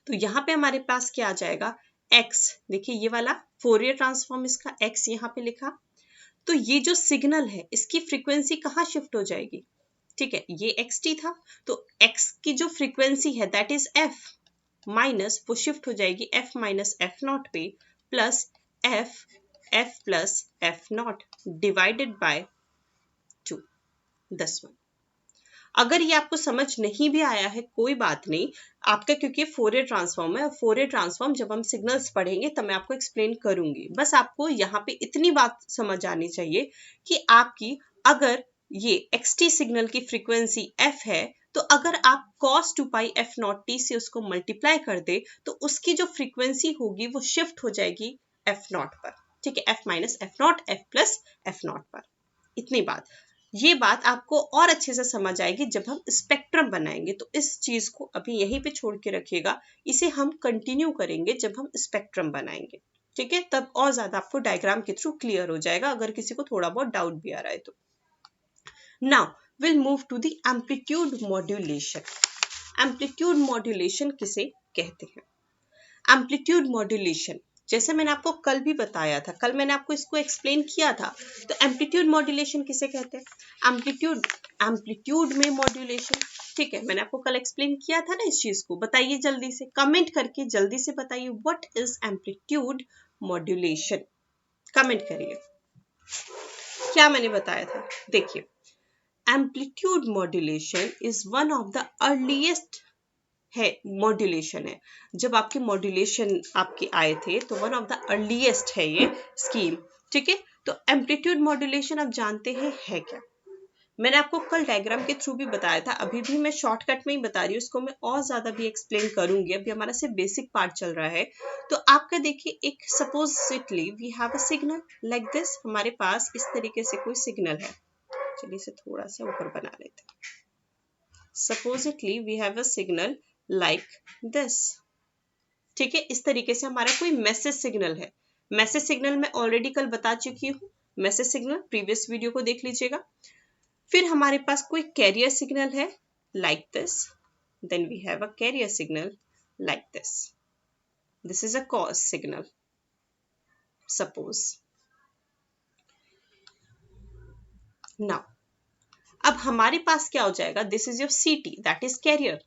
S1: तो यहाँ पे हमारे पास क्या आ जाएगा, x। देखिए, ये वाला फोरियर ट्रांसफॉर्म, इसका x यहाँ पे लिखा। तो ये जो सिग्नल है, इसकी फ्रीक्वेंसी कहाँ शिफ्ट हो जाएगी, ठीक है। ये xt था, तो x की जो फ्रीक्वेंसी है दैट इज f, माइनस वो शिफ्ट हो जाएगी f माइनस f नॉट पे, plus f plus f not divided by 2, 10। अगर ये आपको समझ नहीं भी आया है, कोई बात नहीं, आपका क्योंकि फोरियर ट्रांसफॉर्म है, फोरियर ट्रांसफॉर्म जब हम सिग्नल्स पढ़ेंगे तब मैं आपको एक्सप्लेन करूंगी। बस आपको यहाँ पे इतनी बात समझ आनी चाहिए कि आपकी अगर ये xt सिग्नल की फ्रीक्वेंसी f है, तो अगर आप cos 2 pi f not t से उसको मल्टीप्लाई कर दे, तो उसकी जो फ्रीक्वेंसी होगी वो शिफ्ट हो जाएगी f नॉट पर, ठीक है। f minus f not, f plus f not पर। इतनी बात, ये बात आपको और अच्छे से समझ आएगी जब हम स्पेक्ट्रम बनाएंगे। तो इस चीज को अभी यहीं पे छोड़ के रखिएगा, इसे हम कंटिन्यू करेंगे जब हम स्पेक्ट्रम बनाएंगे, ठीक है। तब और ज्यादा आपको डायग्राम के थ्रू क्लियर हो जाएगा, अगर किसी को थोड़ा बहुत डाउट भी आ रहा है तो। Now will move to the amplitude modulation. Amplitude modulation किसे कहते हैं। एम्पलीट्यूड मॉड्यूलेशन, जैसे मैंने आपको कल भी बताया था, कल मैंने आपको इसको एक्सप्लेन किया था। तो एम्पलीट्यूड मॉड्यूलेशन किसे कहते हैं, एम्पलीट्यूड में मॉड्यूलेशन, ठीक है। मैंने आपको कल एक्सप्लेन किया था ना इस चीज को। बताइए जल्दी से, कमेंट करके जल्दी से बताइए, what is amplitude modulation, comment करिए क्या मैंने बताया था। देखिए, amplitude modulation is one of the earliest है, मॉड्यूलेशन है। जब आपके मॉड्यूलेशन आपके आए थे तो वन ऑफ द अर्लीस्ट है ये स्कीम, ठीक है। तो एम्पलीट्यूड मॉड्यूलेशन आप जानते हैं है क्या। मैंने आपको कल डायग्राम के थ्रू भी बताया था, अभी भी मैं शॉर्टकट में ही बता रही हूँ, इसको मैं और ज्यादा भी एक्सप्लेन करूंगी। अभी हमारा सिर्फ बेसिक पार्ट चल रहा है। तो आपका देखिए, एक supposedly we have a signal like this, हमारे पास इस तरीके से कोई सिग्नल है। चलिए इसे थोड़ा सा ऊपर बना लेते हैं। Supposedly we have a signal like this, ठीक है। इस तरीके से हमारा कोई मैसेज सिग्नल है। मैसेज सिग्नल मैं ऑलरेडी कल बता चुकी हूँ, मैसेज सिग्नल प्रीवियस वीडियो को देख लीजिएगा। फिर हमारे पास कोई कैरियर सिग्नल है like this, then we have a carrier signal like this, this is a cos signal suppose. Now अब हमारे पास क्या हो जाएगा, this is your CT that is carrier.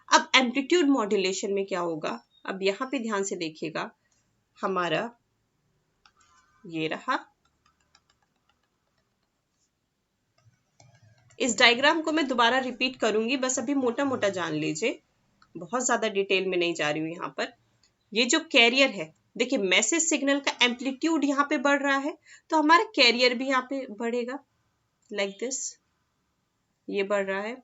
S1: अब एम्पलीट्यूड मॉड्यूलेशन में क्या होगा, अब यहां पे ध्यान से देखिएगा, हमारा ये रहा। इस डायग्राम को मैं दोबारा रिपीट करूंगी, बस अभी मोटा मोटा जान लीजिए, बहुत ज्यादा डिटेल में नहीं जा रही हूं यहाँ पर। ये जो कैरियर है, देखिए मैसेज सिग्नल का एम्पलीट्यूड यहाँ पे बढ़ रहा है तो हमारा कैरियर भी यहाँ पे बढ़ेगा, लाइक दिस, ये बढ़ रहा है।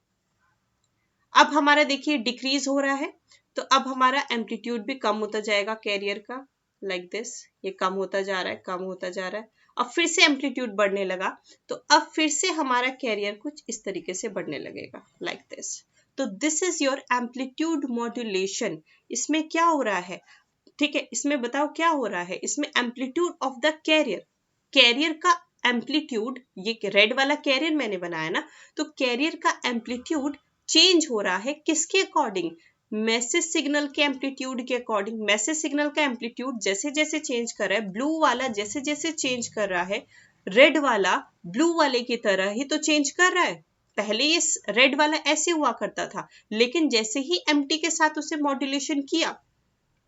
S1: अब हमारा देखिए डिक्रीज हो रहा है तो अब हमारा एम्पलीट्यूड भी कम होता जाएगा कैरियर का, लाइक दिस, ये कम होता जा रहा है, कम होता जा रहा है। अब फिर से एम्पलीट्यूड बढ़ने लगा तो अब फिर से हमारा कैरियर कुछ इस तरीके से बढ़ने लगेगा, लाइक दिस। तो this is your amplitude modulation. इसमें क्या हो रहा है, ठीक है, इसमें बताओ क्या हो रहा है, इसमें amplitude of the carrier, carrier का एम्पलीट्यूड, ये रेड वाला कैरियर मैंने बनाया ना, तो कैरियर का एम्पलीट्यूड चेंज हो रहा है किसके अकॉर्डिंग, मैसेज सिग्नल के एम्पलीट्यूड के अकॉर्डिंग। मैसेज सिग्नल का एम्पलीट्यूड जैसे जैसे चेंज कर रहा है, ब्लू वाला जैसे जैसे चेंज कर रहा है, रेड वाला ब्लू वाले की तरह ही तो चेंज कर रहा है। पहले ये रेड वाला ऐसे हुआ करता था, लेकिन जैसे ही एम्प्टी के साथ उसे मॉड्यूलेशन किया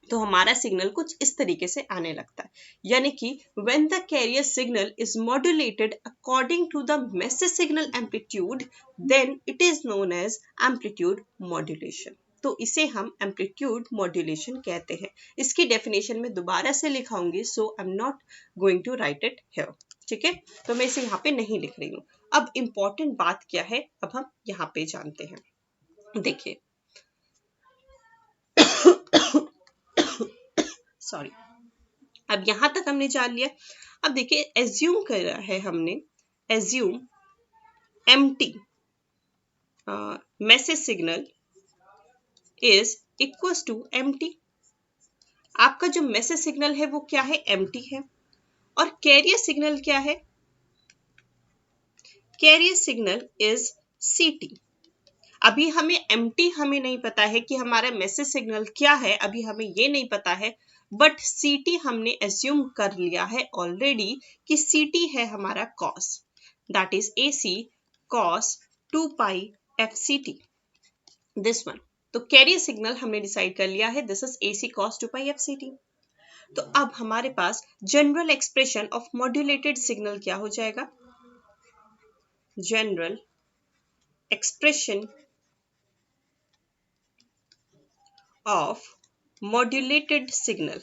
S1: तो हमारा सिग्नल कुछ इस तरीके से आने लगता है। यानी कि when the carrier signal is modulated according to the message signal amplitude, then it is known as amplitude modulation। तो इसे हम एम्पलीट्यूड मॉड्यूलेशन कहते हैं। इसकी डेफिनेशन में दोबारा से लिखाऊंगी, so I am not going to write it here, ठीक है, तो मैं इसे यहाँ पे नहीं लिख रही हूँ। अब इंपॉर्टेंट बात क्या है, अब हम यहाँ पे जानते हैं। देखिए सॉरी, अब यहां तक हमने जान लिया। अब देखिए एज्यूम करा है हमने, assume M T message signal is equals to M T. आपका जो मैसेज सिग्नल है वो क्या है, एम्प्टी है। और कैरियर सिग्नल क्या है, कैरियर सिग्नल इज सीटी। अभी हमें एम्प्टी हमें नहीं पता है कि हमारा मैसेज सिग्नल क्या है, अभी हमें ये नहीं पता है, बट सीटी हमने एज्यूम कर लिया है ऑलरेडी कि सीटी है हमारा cos, that is AC cos 2 pi F C T, this one. तो कैरियर सिग्नल हमने डिसाइड कर लिया है, this is AC cos 2 pi F C T. तो अब हमारे पास general expression of modulated signal क्या हो जाएगा, general expression of modulated signal,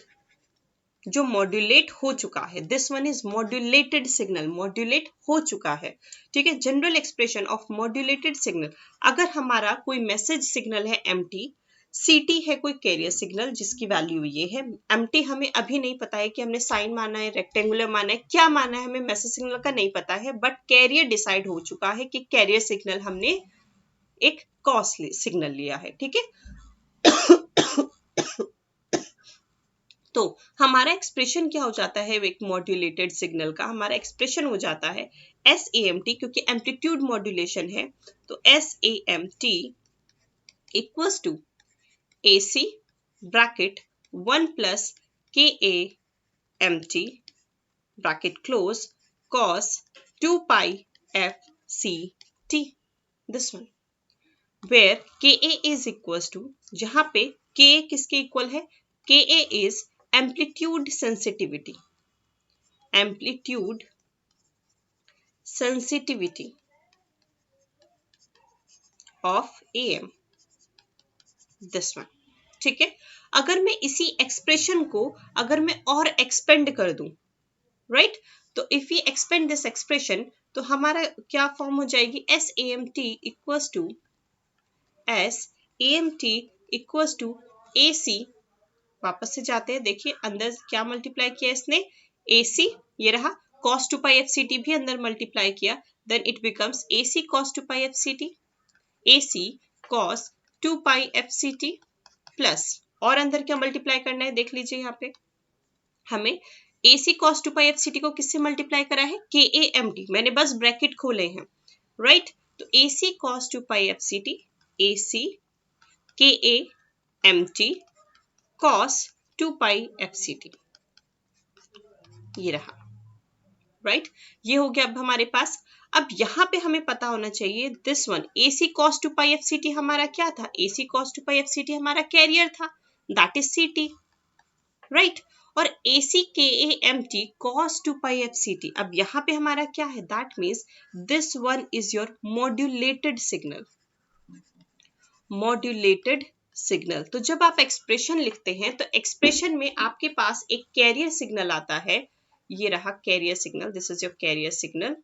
S1: जो मॉड्यूलेट हो चुका है, this one is modulated signal, modulate हो चुका है, ठीक है। General expression of modulated signal, अगर हमारा कोई मैसेज सिग्नल है एम्प्टी, सीटी है कोई कैरियर सिग्नल जिसकी वैल्यू ये है, एम्प्टी हमें अभी नहीं पता है कि हमने साइन माना है, रेक्टेंगुलर माना है, क्या माना है, हमें मैसेज सिग्नल का नहीं पता है, बट कैरियर डिसाइड हो चुका है कि कैरियर सिग्नल हमने एक कॉस सिग्नल लिया है, ठीक है। तो हमारा एक्सप्रेशन क्या हो जाता है, एक मॉड्यूलेटेड सिग्नल का हमारा एक्सप्रेशन हो जाता है एस ए एम टी, क्योंकि एम्पलीट्यूड मॉड्यूलेशन है, तो S A M T equals to A C bracket 1 plus K A M T bracket close cos 2 pi F C T, this one, where K A is equals to, जहां पे के ए किसके equal है, के A is amplitude sensitivity, amplitude sensitivity of AM, this one, ठीक है। अगर मैं इसी एक्सप्रेशन को अगर मैं और एक्सपेंड कर दूं, राइट, तो if we expand this expression तो हमारा क्या फॉर्म हो जाएगी, S A M T equals to S A M T equals to A C, वापस से जाते हैं, देखिए अंदर क्या मल्टीप्लाई किया इसने, AC, ये रहा cos 2 पाई FCT भी अंदर मल्टीप्लाई किया, then it becomes AC cos 2 pi FCT, AC cos 2 pi FCT plus, और अंदर क्या मल्टीप्लाई करना है देख लीजिए, यहाँ पे हमें AC cos 2 पाई FCT को किससे मल्टीप्लाई करा है, KAMT, मैंने बस ब्रैकेट खोले हैं, राइट, तो AC cos 2 pi FCT, AC KAMT cos 2 pi FCT, ये रहा, राइट, ये हो गया अब हमारे पास। अब यहाँ पे हमें पता होना चाहिए this one, AC cos 2 pi FCT हमारा क्या था, AC cos 2 पाई FCT हमारा कैरियर था, दैट इज CT, राइट, और AC KAMT cos 2 pi FCT, अब यहाँ पे हमारा क्या है, that means this one is your modulated signal, modulated signal. तो जब आप एक्सप्रेशन लिखते हैं तो एक्सप्रेशन में आपके पास एक कैरियर सिग्नल आता है, ये रहा carrier signal, this is your carrier signal.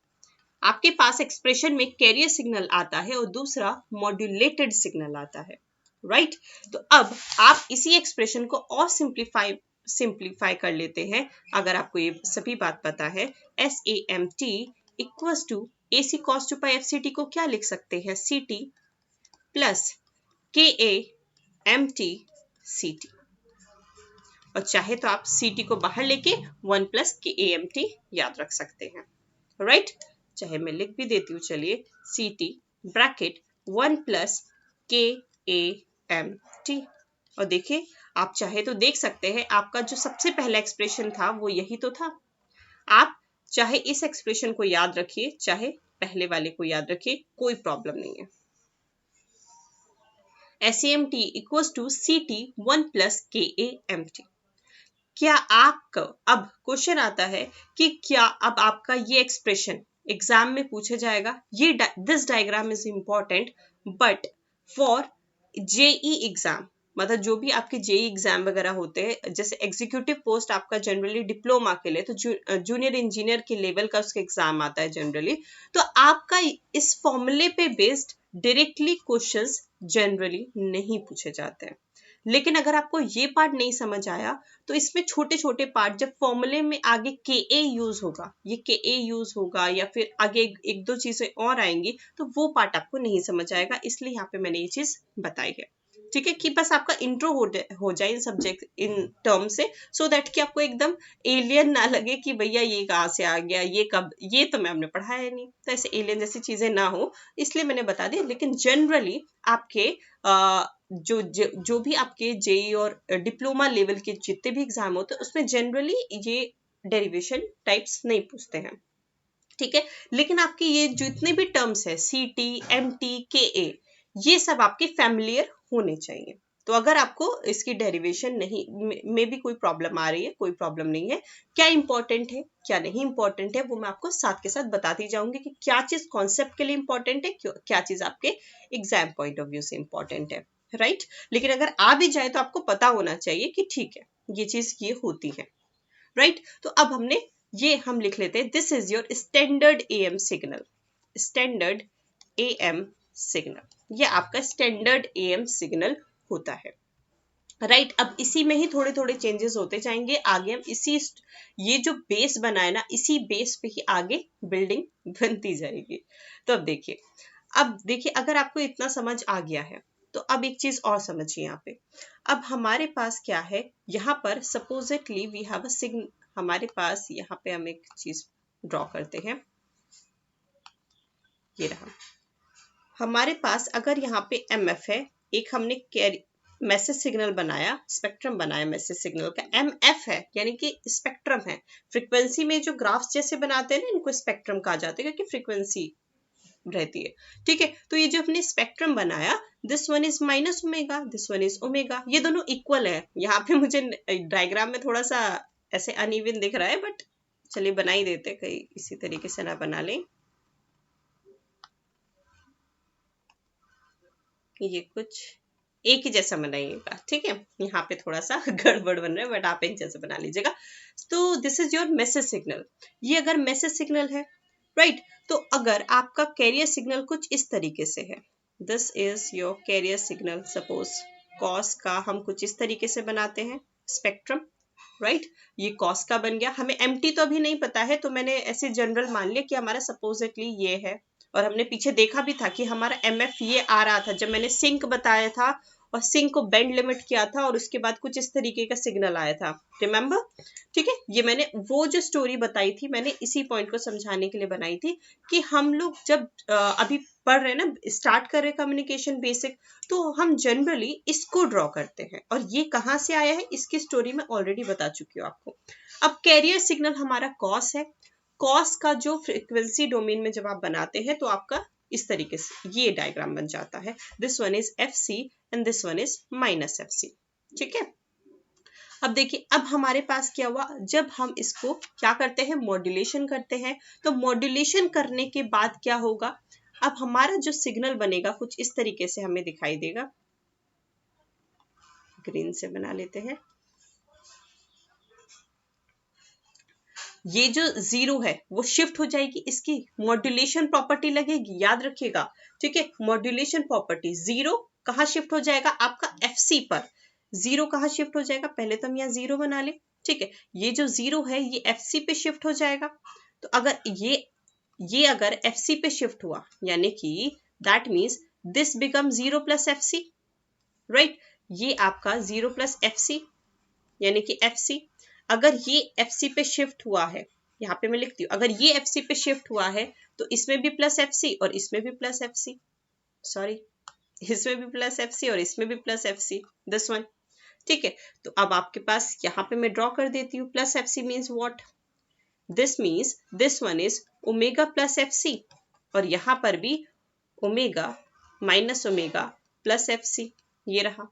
S1: आपके पास एक्सप्रेशन में कैरियर सिग्नल आता है और दूसरा मॉड्यूलेटेड सिग्नल आता है, राइट? तो अब आप इसी एक्सप्रेशन को और सिंप्लीफाई कर लेते हैं। अगर आपको ये सभी बात पता है, SAMT equals to AC cos 2 pi FCT को क्या लिख सकते हैं, CT प्लस KAMT CT, और चाहे तो आप CT को बाहर लेके 1 प्लस KAMT याद रख सकते हैं, राइट? चाहे मैं लिख भी देती हूँ, चलिए, CT ब्रैकेट 1 प्लस KAMT, और देखिए आप चाहे तो देख सकते हैं आपका जो सबसे पहला एक्सप्रेशन था वो यही तो था। आप चाहे इस एक्सप्रेशन को याद रखिए, चाहे पहले वाले को याद रखिए, कोई प्रॉब्लम नहीं है। SAMT equals to CT 1 plus KAMT। क्या आपका अब क्वेश्चन आता है कि क्या अब आपका ये एक्सप्रेशन एग्जाम में पूछा जाएगा? ये this diagram is important but for JE exam, मतलब जो भी आपके जेई एग्जाम वगैरह होते हैं, जैसे एग्जीक्यूटिव पोस्ट आपका जनरली डिप्लोमा के लिए, तो जूनियर इंजीनियर के लेवल का उसका एग्जाम आता है जनरली, तो आपका इस फॉर्मूले पे बेस्ड डायरेक्टली क्वेश्चंस जनरली नहीं पूछे जाते हैं। लेकिन अगर आपको ये पार्ट नहीं समझ आया तो इसमें छोटे छोटे पार्ट, जब फॉर्मूले में आगे KA यूज होगा, ये KA यूज होगा या फिर आगे एक दो चीजें और आएंगी, तो वो पार्ट आपको नहीं समझ आएगा, इसलिए यहाँ पे मैंने ये चीज बताई है, ठीक है? कि बस आपका इंट्रो हो जाए इन सब्जेक्ट इन टर्म से, सो दैट कि आपको एकदम एलियन ना लगे कि भैया ये कहाँ से आ गया, ये कब, ये तो मैम ने पढ़ाया नहीं, तो ऐसे एलियन जैसी चीजें ना हो, इसलिए मैंने बता दिया। लेकिन जनरली आपके जो भी आपके जेई और डिप्लोमा लेवल के जितने भी एग्जाम होते हैं उसमें जनरली ये डेरिवेशन टाइप्स नहीं पूछते हैं, ठीक है? लेकिन आपके ये जितने भी टर्म्स है CT, MT, KA, ये सब आपके फैमिलियर होने चाहिए। तो अगर आपको इसकी डेरिवेशन नहीं में भी कोई प्रॉब्लम आ रही है, कोई प्रॉब्लम नहीं है, क्या इंपॉर्टेंट है क्या नहीं इंपॉर्टेंट है वो मैं आपको साथ के साथ बताती जाऊंगी कि क्या चीज कॉन्सेप्ट के लिए इंपॉर्टेंट है, क्या चीज आपके एग्जाम पॉइंट ऑफ व्यू से इंपॉर्टेंट है, राइट? लेकिन अगर आ भी जाए तो आपको पता होना चाहिए कि ठीक है ये चीज ये होती है, राइट? तो अब हमने ये हम लिख लेते हैं, this is your standard AM signal, standard AM signal, ये आपका स्टैंडर्ड AM सिग्नल होता है, राइट? अब इसी में ही थोड़े थोड़े चेंजेस होते जाएंगे, आगे हम इसी ये जो बेस बना है ना, इसी बेस पे ही आगे बिल्डिंग बनती जाएगी। तो अब देखिए अगर आपको इतना समझ आ गया है तो अब एक चीज और समझिए यहाँ पे। अब हमारे पास क्या है, यहाँ पर supposedly we have a signal, हमारे पास यहाँ पे हम एक चीज ड्रॉ करते हैं, ये रहा हमारे पास। अगर यहाँ पे MF है, एक हमने मैसेज सिग्नल बनाया, स्पेक्ट्रम बनाया मैसेज सिग्नल का, MF है यानी कि स्पेक्ट्रम है। फ्रीक्वेंसी में जो ग्राफ्स जैसे बनाते हैं ना, इनको स्पेक्ट्रम कहा जाता है क्योंकि फ्रीक्वेंसी रहती है, ठीक है? तो ये जो हमने स्पेक्ट्रम बनाया, this one is minus omega, this one is omega, ये दोनों इक्वल है। यहाँ पे मुझे डायग्राम में थोड़ा सा ऐसे अनइवन दिख रहा है, बट चलिए बना ही देते, कहीं इसी तरीके से ना बना लें, ये कुछ एक ही जैसा बनाइएगा, ठीक है? यहाँ पे थोड़ा सा गड़बड़ बन रहा है, बट आप एक जैसे बना लीजिएगा। तो this is your message signal, ये अगर मैसेज सिग्नल है, राइट? तो अगर आपका कैरियर सिग्नल कुछ इस तरीके से है, this is your carrier signal, suppose cos का हम कुछ इस तरीके से बनाते हैं स्पेक्ट्रम, राइट? ये कॉस का बन गया। हमें MT तो अभी नहीं पता है, तो मैंने ऐसे जनरल मान लिया कि हमारा सपोजिटली ये है, और हमने पीछे देखा भी था कि हमारा MF ये आ रहा था जब मैंने सिंक बताया था और सिंक को बेंड लिमिट किया था, और उसके बाद कुछ इस तरीके का सिग्नल आया था, रिमेंबर? ठीक है, ये मैंने वो जो स्टोरी बताई थी, मैंने इसी पॉइंट को समझाने के लिए बनाई थी कि हम लोग जब अभी पढ़ रहे हैं ना, स्टार्ट कर रहे कम्युनिकेशन बेसिक, तो हम जनरली इसको ड्रॉ करते हैं, और ये कहाँ से आया है इसकी स्टोरी मैं ऑलरेडी बता चुकी हूँ आपको। अब कैरियर सिग्नल हमारा कॉस है, कॉस का जो फ्रीक्वेंसी डोमेन में जब आप बनाते हैं तो आपका इस तरीके से ये डायग्राम बन जाता है, this one is FC and this one is minus FC, ठीक है? अब देखिए अब हमारे पास क्या हुआ, जब हम इसको क्या करते हैं, मॉड्यूलेशन करते हैं, तो मॉड्यूलेशन करने के बाद क्या होगा, अब हमारा जो सिग्नल बनेगा कुछ इस तरीके से हमें दिखाई देगा, ग्रीन से बना लेते हैं। ये जो 0 है वो शिफ्ट हो जाएगी, इसकी मॉड्यूलेशन प्रॉपर्टी लगेगी, याद रखिएगा। ठीक है, मॉड्यूलेशन प्रॉपर्टी 0 कहाँ शिफ्ट हो जाएगा, आपका FC पर। 0 कहाँ शिफ्ट हो जाएगा, पहले तो हम यहाँ 0 बना ले। ठीक है, ये जो 0 है ये FC पे शिफ्ट हो जाएगा। तो अगर ये अगर FC पे शिफ्ट हुआ, यानी कि that means this become 0 plus FC, right. ये आपका 0 प्लस FC यानी कि FC। अगर ये FC पे शिफ्ट हुआ है, यहाँ पे मैं लिखती हूँ, अगर ये FC पे शिफ्ट हुआ है तो इसमें भी प्लस FC और इसमें भी प्लस FC, सॉरी, इसमें भी प्लस FC और इसमें भी प्लस FC, दिस वन। ठीक है, तो अब आपके पास यहाँ पे मैं ड्रॉ कर देती हूँ, plus FC means what, this means this one is omega plus FC और यहाँ पर भी omega minus omega plus FC, ये रहा।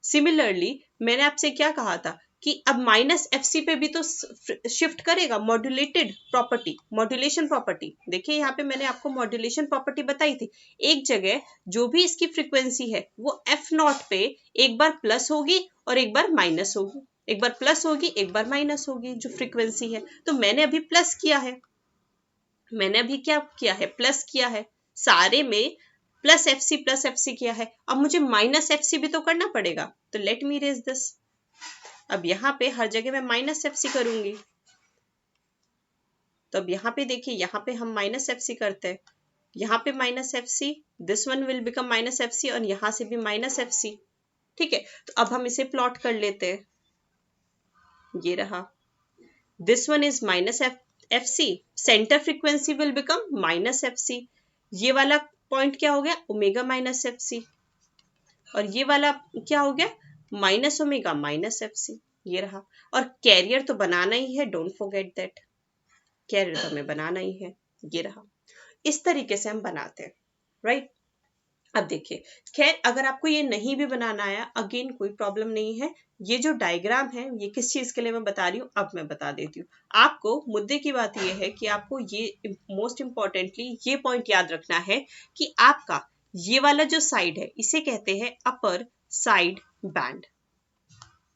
S1: सिमिलरली मैंने आपसे क्या कहा था कि अब माइनस FC पे भी तो शिफ्ट करेगा, मॉड्यूलेटेड प्रॉपर्टी, मॉड्यूलेशन प्रॉपर्टी। देखिए यहाँ पे मैंने आपको मॉड्यूलेशन प्रॉपर्टी बताई थी, एक जगह जो भी इसकी फ्रीक्वेंसी है वो F0 पे एक बार प्लस होगी और एक बार माइनस होगी, एक बार प्लस होगी एक बार माइनस होगी, जो फ्रीक्वेंसी है। तो मैंने अभी प्लस किया है, मैंने अभी क्या किया है, प्लस किया है, सारे में प्लस FC किया है। अब मुझे माइनस FC भी तो करना पड़ेगा, तो लेट मी रेज दिस। अब यहाँ पे हर जगह मैं माइनस FC करूंगी, तो अब यहाँ पे देखिए, यहाँ पे हम माइनस FC करते हैं, यहाँ पे minus FC, this one will become minus FC और यहाँ से भी माइनस FC। ठीक है, तो अब हम इसे प्लॉट कर लेते हैं, ये रहा, this one is minus FC, centre frequency will become minus FC। ये वाला पॉइंट क्या हो गया, ओमेगा माइनस FC, और ये वाला क्या हो गया, माइनस ओमेगा माइनस FC, ये रहा। और कैरियर तो बनाना ही है, डोंट फॉरगेट दैट, कैरियर तो हमें बनाना ही है, ये रहा। इस तरीके से हम बनाते हैं, राइट। अब देखिए, खैर अगर आपको ये नहीं भी बनाना आया, अगेन कोई प्रॉब्लम नहीं है। ये जो डायग्राम है ये किस चीज के लिए मैं बता रही हूँ, अब मैं बता देती हूँ आपको। मुद्दे की बात ये है कि आपको ये मोस्ट इंपॉर्टेंटली ये पॉइंट याद रखना है कि आपका ये वाला जो साइड है इसे कहते हैं अपर side band,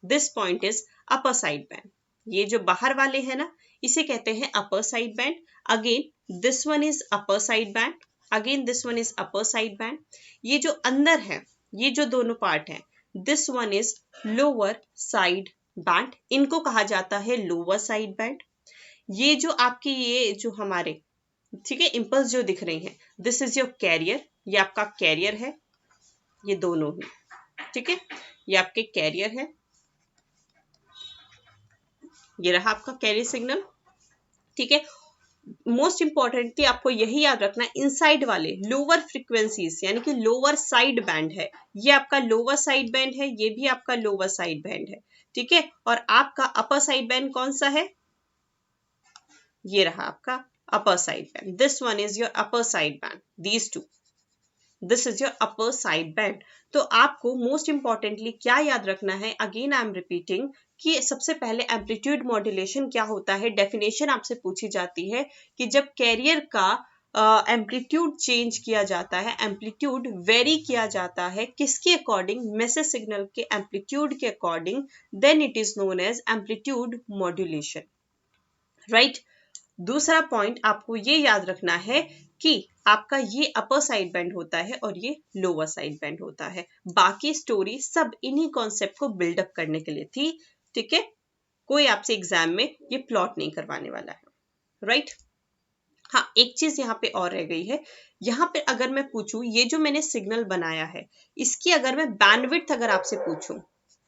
S1: this point is upper side band. ये जो बाहर वाले हैं ना, इसे कहते हैं अपर side band. Again this one is upper side band, again this one is upper side band. ये जो अंदर है, ये जो दोनों पार्ट हैं, this one is lower side band, इनको कहा जाता है लोअर साइड बैंड। ये जो आपकी ये जो हमारे, ठीक है, इंपल्स जो दिख रही हैं, दिस इज योर कैरियर, ये आपका कैरियर है, ये दोनों ही, ठीक है, ये आपके कैरियर है, ये रहा आपका कैरियर सिग्नल। ठीक है, मोस्ट इंपॉर्टेंटली आपको यही याद रखना है, इनसाइड वाले लोअर फ्रीक्वेंसीज यानी कि लोअर साइड बैंड है, ये आपका लोअर साइड बैंड है, ये भी आपका लोअर साइड बैंड है। ठीक है, और आपका अपर साइड बैंड कौन सा है, ये रहा आपका अपर side band, this one is your upper side band, these two, this is your upper side band. तो आपको मोस्ट इंपॉर्टेंटली क्या याद रखना है, अगेन आई एम रिपीटिंग, कि सबसे पहले एम्पलीट्यूड मॉड्यूलेशन क्या होता है, डेफिनेशन आपसे पूछी जाती है कि जब कैरियर का एम्पलीट्यूड चेंज किया जाता है, एम्पलीट्यूड वेरी किया जाता है, किसके अकॉर्डिंग, मैसेज सिग्नल के एम्पलीट्यूड के according, then it is known as amplitude modulation, right. दूसरा पॉइंट आपको ये याद रखना है कि आपका ये अपर साइड बैंड होता है और ये लोअर साइड बैंड होता है। बाकी स्टोरी सब इन्हीं कॉन्सेप्ट को बिल्डअप करने के लिए थी, ठीक है, कोई आपसे एग्जाम में ये प्लॉट नहीं करवाने वाला है, राइट। हाँ, एक चीज यहाँ पे और रह गई है, यहाँ पे अगर मैं पूछूं, ये जो मैंने सिग्नल बनाया है इसकी अगर मैं बैंडविड्थ अगर आपसे पूछूं,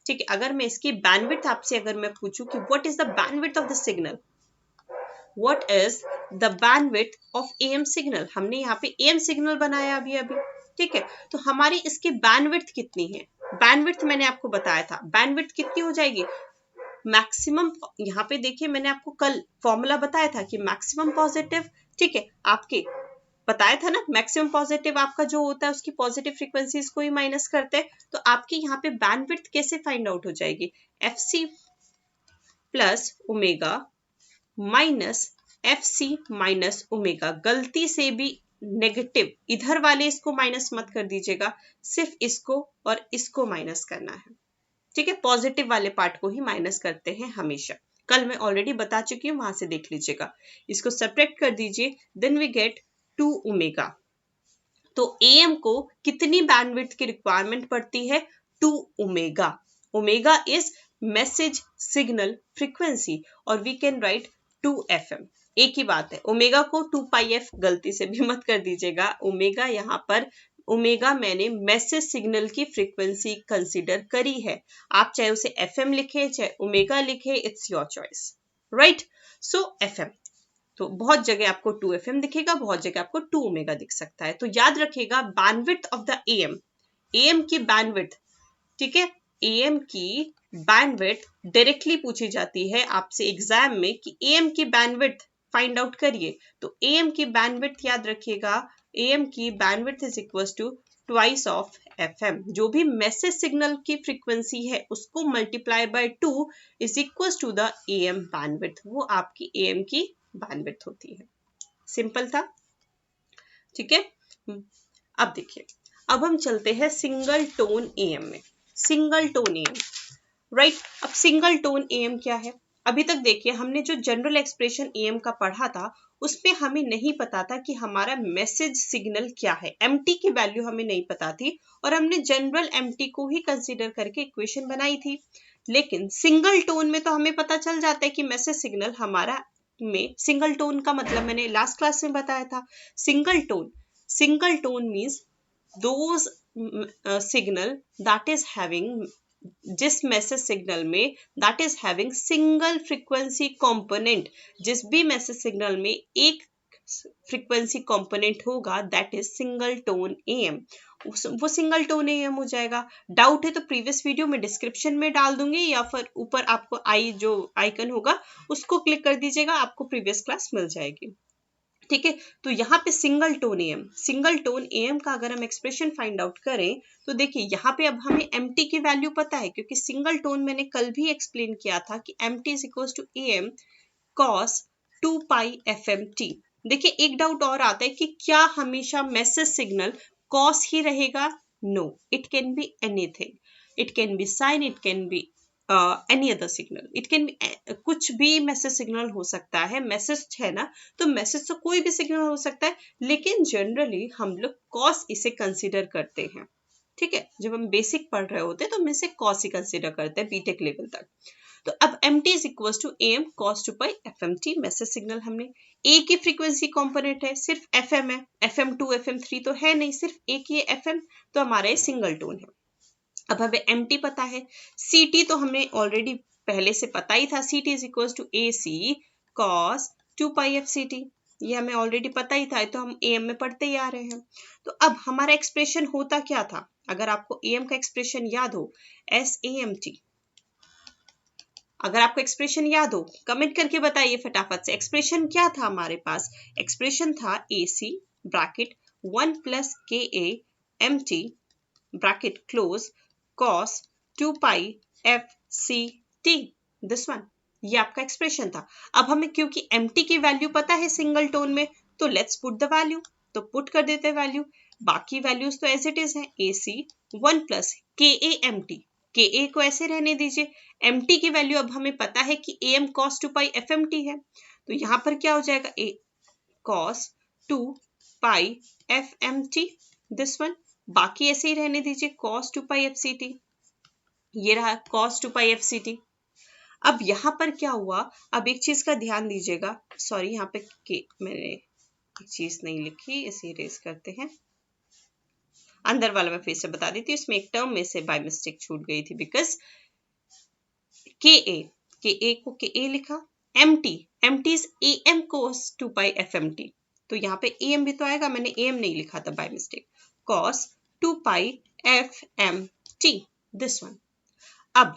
S1: ठीक है, अगर मैं इसकी बैंडविड्थ आपसे अगर मैं पूछूं कि what is the bandwidth of the signal, what is the bandwidth of AM signal, हमने यहाँ पे AM सिग्नल बनाया अभी अभी, ठीक है, तो हमारी इसकी बैंडविड्थ कितनी है, बैंडविड्थ मैंने आपको बताया था, बैंडविड्थ कितनी हो जाएगी, मैक्सिमम, यहाँ पे देखिए मैंने आपको कल फॉर्मूला बताया था कि मैक्सिमम पॉजिटिव, ठीक है, आपके बताया था ना, मैक्सिमम पॉजिटिव आपका जो होता है उसकी पॉजिटिव फ्रीक्वेंसीज को ही माइनस करते हैं, तो आपकी यहाँ पे बैंडविड्थ कैसे फाइंड आउट हो जाएगी, FC plus omega minus FC minus omega, गलती से भी नेगेटिव इधर वाले इसको माइनस मत कर दीजिएगा, सिर्फ इसको और इसको माइनस करना है, ठीक है, पॉजिटिव वाले पार्ट को ही माइनस करते हैं हमेशा। कल मैं ऑलरेडी बता चुकी हूँ, वहां से देख लीजिएगा। इसको सब्ट्रैक्ट कर दीजिए, देन वी गेट 2 ओमेगा। तो AM को कितनी बैंडविड्थ की रिक्वायरमेंट पड़ती है? 2 omega. Omega is message signal frequency और वी कैन राइट 2 FM। एक ही बात है, ओमेगा को 2 पाई एफ गलती से भी मत कर दीजिएगा। ओमेगा यहाँ पर ओमेगा मैंने मैसेज सिग्नल की फ्रीक्वेंसी कंसीडर करी है। आप चाहे उसे FM लिखे चाहे ओमेगा लिखे, it's your choice, right. So FM, तो बहुत जगह आपको 2 FM दिखेगा, बहुत जगह आपको 2 ओमेगा दिख सकता है। तो याद रखिएगा बैंडविड्थ ऑफ द AM की बैंडविड्थ, ठीक है, AM की बैंडविड्थ डायरेक्टली पूछी जाती है आपसे एग्जाम में कि AM की बैंडविड्थ फाइंड आउट करिए। तो AM की बैंडविड्थ याद रखिएगा, AM की bandwidth is equal to twice of FM। जो भी मैसेज सिग्नल की फ्रीक्वेंसी है उसको multiply by 2 is equal to the AM bandwidth, वो आपकी AM की बैंडविड्थ होती है। सिंपल था, ठीक है। अब देखिए, अब हम चलते हैं सिंगल टोन AM में। Single tone AM, right. अब सिंगल टोन AM क्या है? अभी तक देखिए हमने जो जनरल एक्सप्रेशन AM का पढ़ा था उसमें हमें नहीं पता था कि हमारा मैसेज सिग्नल क्या है, MT की वैल्यू हमें नहीं पता थी और हमने जनरल MT को ही कंसीडर करके इक्वेशन बनाई थी। लेकिन सिंगल टोन में तो हमें पता चल जाता है कि मैसेज सिग्नल हमारा में, सिंगल टोन का मतलब मैंने लास्ट क्लास में बताया था। Single tone means those signal that is having, जिस मैसेज सिग्नल में that is having single frequency component, जिस भी मैसेज सिग्नल में एक फ्रीक्वेंसी कंपोनेंट होगा that is single tone AM, वो सिंगल टोन AM हो जाएगा। डाउट है तो प्रीवियस वीडियो में डिस्क्रिप्शन में डाल दूंगी या फिर ऊपर आपको जो आइकन होगा उसको क्लिक कर दीजिएगा, आपको प्रीवियस क्लास मिल जाएगी, ठीक है। तो यहाँ पे सिंगल टोन AM का अगर हम एक्सप्रेशन फाइंड आउट करें तो देखिए यहाँ पे अब हमें MT की वैल्यू पता है, क्योंकि सिंगल टोन मैंने कल भी एक्सप्लेन किया था कि MT is equal to AM cos 2 pi FMT। देखिए एक डाउट और आता है कि क्या हमेशा मैसेज सिग्नल cos ही रहेगा? No, it can be anything, it can be sine, it can be any other signal, it can be, कुछ भी मैसेज सिग्नल हो सकता है। मैसेज है ना, तो मैसेज तो कोई भी सिग्नल हो सकता है, लेकिन जनरली हम लोग cos इसे कंसीडर करते हैं, ठीक है। जब हम बेसिक पढ़ रहे होते हैं तो हम इसे cos ही कंसीडर करते हैं बीटेक लेवल तक। तो अब MT is equal to AM cos 2 pi FMT। Message signal हमने एक ही फ्रीक्वेंसी कंपोनेंट है, सिर्फ FM है, FM2 FM3 तो है नहीं, सिर्फ एक ही FM, तो हमारा ये सिंगल टोन है। अब हमें MT पता है, CT तो हमने ऑलरेडी पहले से पता ही था, CT is equal to AC cos 2 pi FCT, ये हमें ऑलरेडी पता ही था, तो हम AM में पढ़ते ही आ रहे हैं। तो अब हमारा एक्सप्रेशन होता क्या था? अगर आपको AM का एक्सप्रेशन याद हो, SAMT, अगर आपको एक्सप्रेशन याद हो कमेंट करके बताइए फटाफट से। एक्सप्रेशन क्या था हमारे पास? एक्सप्रेशन था AC bracket 1 plus KA MT bracket close cos 2 pi FCT, this one, ये आपका एक्सप्रेशन था। अब हमें क्योंकि MT की वैल्यू पता है सिंगल टोन में, तो लेट्स पुट द वैल्यू, तो पुट कर देते हैं वैल्यू। बाकी वैल्यूज तो एज इट इज है, AC 1 plus KA MT, KA को ऐसे रहने दीजिए। MT की वैल्यू अब हमें पता है कि AM cos 2 पाई FMT है, तो यहाँ पर क्या हो जाएगा? A cos 2 pi FMT, this one, बाकी ऐसे ही रहने दीजिए cos 2 पाई FCT, ये रहा cos 2 पाई FCT। अब यहाँ पर क्या हुआ? अब एक चीज का ध्यान दीजिएगा, सॉरी यहाँ पे मैंने एक चीज नहीं लिखी, इसे इरेज करते हैं। अंदर वाला मैं फिर से बता देती हूँ, इसमें एक टर्म में से बाय मिस्टेक छूट गई थी, बिकॉज KA को KA लिखा, MT is AM cos 2 pi FMT, तो यहाँ पे AM भी तो आएगा, मैंने AM नहीं लिखा था by mistake, cos 2 pi FMT, this one. अब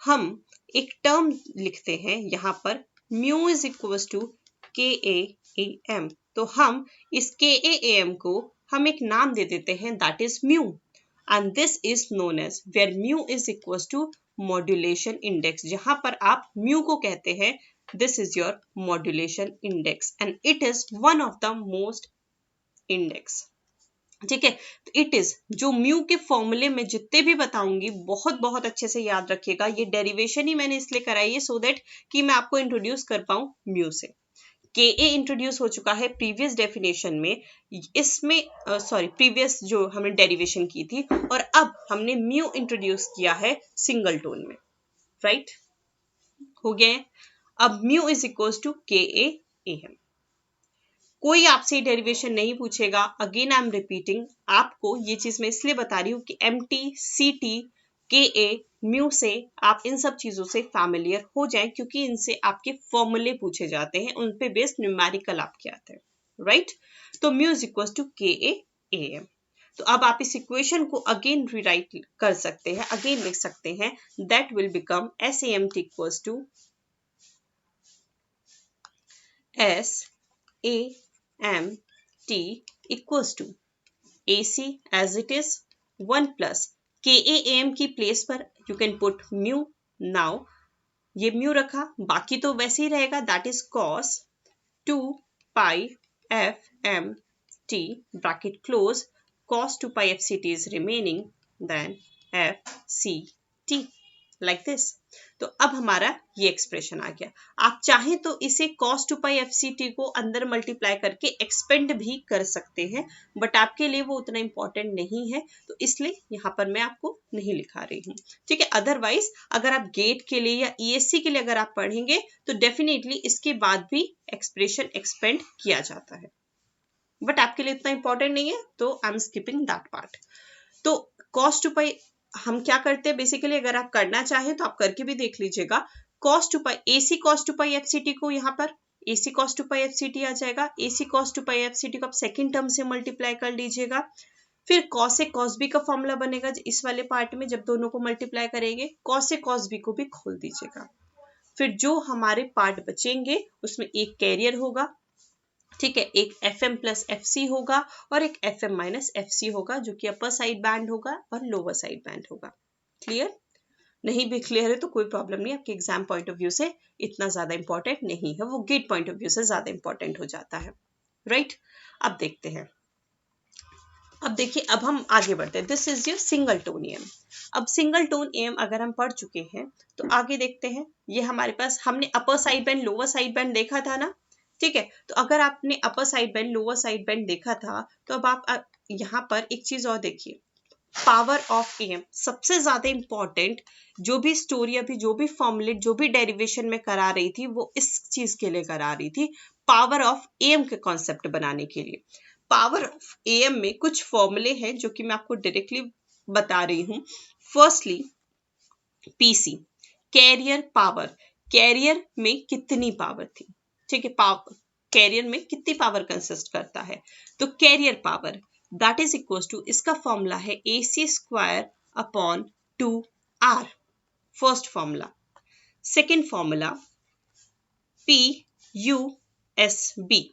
S1: हम एक टर्म लिखते हैं यहाँ पर, mu is equal to KAAM, तो हम इस KAAM को हम एक नाम दे देते हैं, that is mu, and this is known as, where mu is equal to modulation index, जहां पर आप म्यू को कहते हैं this is your modulation index and it is one of the most index, ठीक है। तो इट इज, जो म्यू के फॉर्मूले में जितने भी बताऊंगी बहुत बहुत अच्छे से याद रखिएगा। ये डेरिवेशन ही मैंने इसलिए कराई है सो दैट कि मैं आपको इंट्रोड्यूस कर पाऊं म्यू से। के ए इंट्रोड्यूस हो चुका है प्रीवियस डेफिनेशन में, इसमें सॉरी प्रीवियस जो हमने डेरिवेशन की थी, और अब हमने म्यू इंट्रोड्यूस किया है सिंगल टोन में, राइट? हो गया है। अब म्यू इज इक्वल्स टू के ए एम। कोई आपसे डेरिवेशन नहीं पूछेगा, अगेन आई एम रिपीटिंग, आपको ये चीज मैं इसलिए बता रही हूँ कि एम टी, सी टी, के ए, म्यू से आप इन सब चीजों से फैमिलियर हो जाएं, क्योंकि इनसे आपके फॉर्मूले पूछे जाते हैं, उन पे बेस्ड न्यूमेरिकल आपके आते हैं, राइट? तो म्यू इज इक्वल टू के ए एम। तो अब आप इस इक्वेशन को अगेन रिराइट कर सकते हैं, अगेन लिख सकते हैं, that will become S A M T equals to S A M T equals to AC as it is 1 plus KAM की प्लेस पर you can put mu। now ये mu रखा, बाकी तो वैसे ही रहेगा, that is cos 2 pi f m t bracket close, cos 2 pi f c t is remaining, then f c t like this। तो अब हमारा ये एक्सप्रेशन आ गया। आप चाहें तो इसे cos 2 pi f c t को अंदर मल्टीप्लाई करके एक्सपेंड भी कर सकते हैं, बट आपके लिए वो उतना इंपॉर्टेंट नहीं है, तो इसलिए यहाँ पर मैं आपको नहीं लिखा रही हूँ, ठीक है। अदरवाइज अगर आप गेट के लिए या ESC के लिए अगर आप पढ़ेंगे तो डेफिनेटली इसके बाद भी एक्सप्रेशन एक्सपेंड किया जाता है, बट आपके लिए इतना इंपॉर्टेंट नहीं है, तो I am skipping that part. तो cos 2 pi हम क्या करते हैं बेसिकली, अगर आप करना चाहें तो आप करके भी देख लीजिएगा। cos 2 pi AC cos 2 pi FCT को यहाँ पर AC cos 2 pi FCT आ जाएगा, AC cos 2 pi FCT को आप सेकेंड टर्म से मल्टीप्लाई कर लीजिएगा, फिर cos से cos b का फॉर्मूला बनेगा इस वाले पार्ट में, जब दोनों को मल्टीप्लाई करेंगे cos से cos b को भी खोल दीजिएगा, फिर जो हमारे पार्ट बचेंगे उसमें एक कैरियर होगा, ठीक है, एक FM प्लस FC होगा और एक FM माइनस FC होगा, जो कि अपर साइड बैंड होगा और लोअर साइड बैंड होगा। क्लियर? नहीं भी क्लियर है तो कोई प्रॉब्लम नहीं, आपके एग्जाम पॉइंट ऑफ व्यू से इतना ज्यादा इंपॉर्टेंट नहीं है, वो गेट पॉइंट ऑफ व्यू से ज्यादा इंपॉर्टेंट हो जाता है, राइट? अब देखते हैं, अब देखिए, अब हम आगे बढ़ते हैं। This is your single tone M. अब सिंगल टोन एम अगर हम पढ़ चुके हैं तो आगे देखते हैं। ये हमारे पास, हमने अपर side band lower side band देखा था ना, ठीक है। तो अगर आपने अपर side band lower side band देखा था, तो अब आप यहाँ पर एक चीज और देखिए, पावर ऑफ एम। सबसे ज्यादा इंपॉर्टेंट जो भी स्टोरी अभी, जो भी फॉर्मुलेट, जो भी डेरिवेशन में करा रही थी, वो इस चीज के लिए करा रही थी, पावर ऑफ एम के कॉन्सेप्ट बनाने के लिए। पावर ऑफ एम में कुछ फॉर्मूले हैं जो कि मैं आपको डायरेक्टली बता रही हूं। Firstly PC, carrier power, carrier में कितनी पावर थी, ठीक है, पावर कैरियर में कितनी पावर कंसिस्ट करता है, तो carrier power that is equal to, इसका फॉर्मूला है AC square upon 2R, first formula. Second formula PUSB,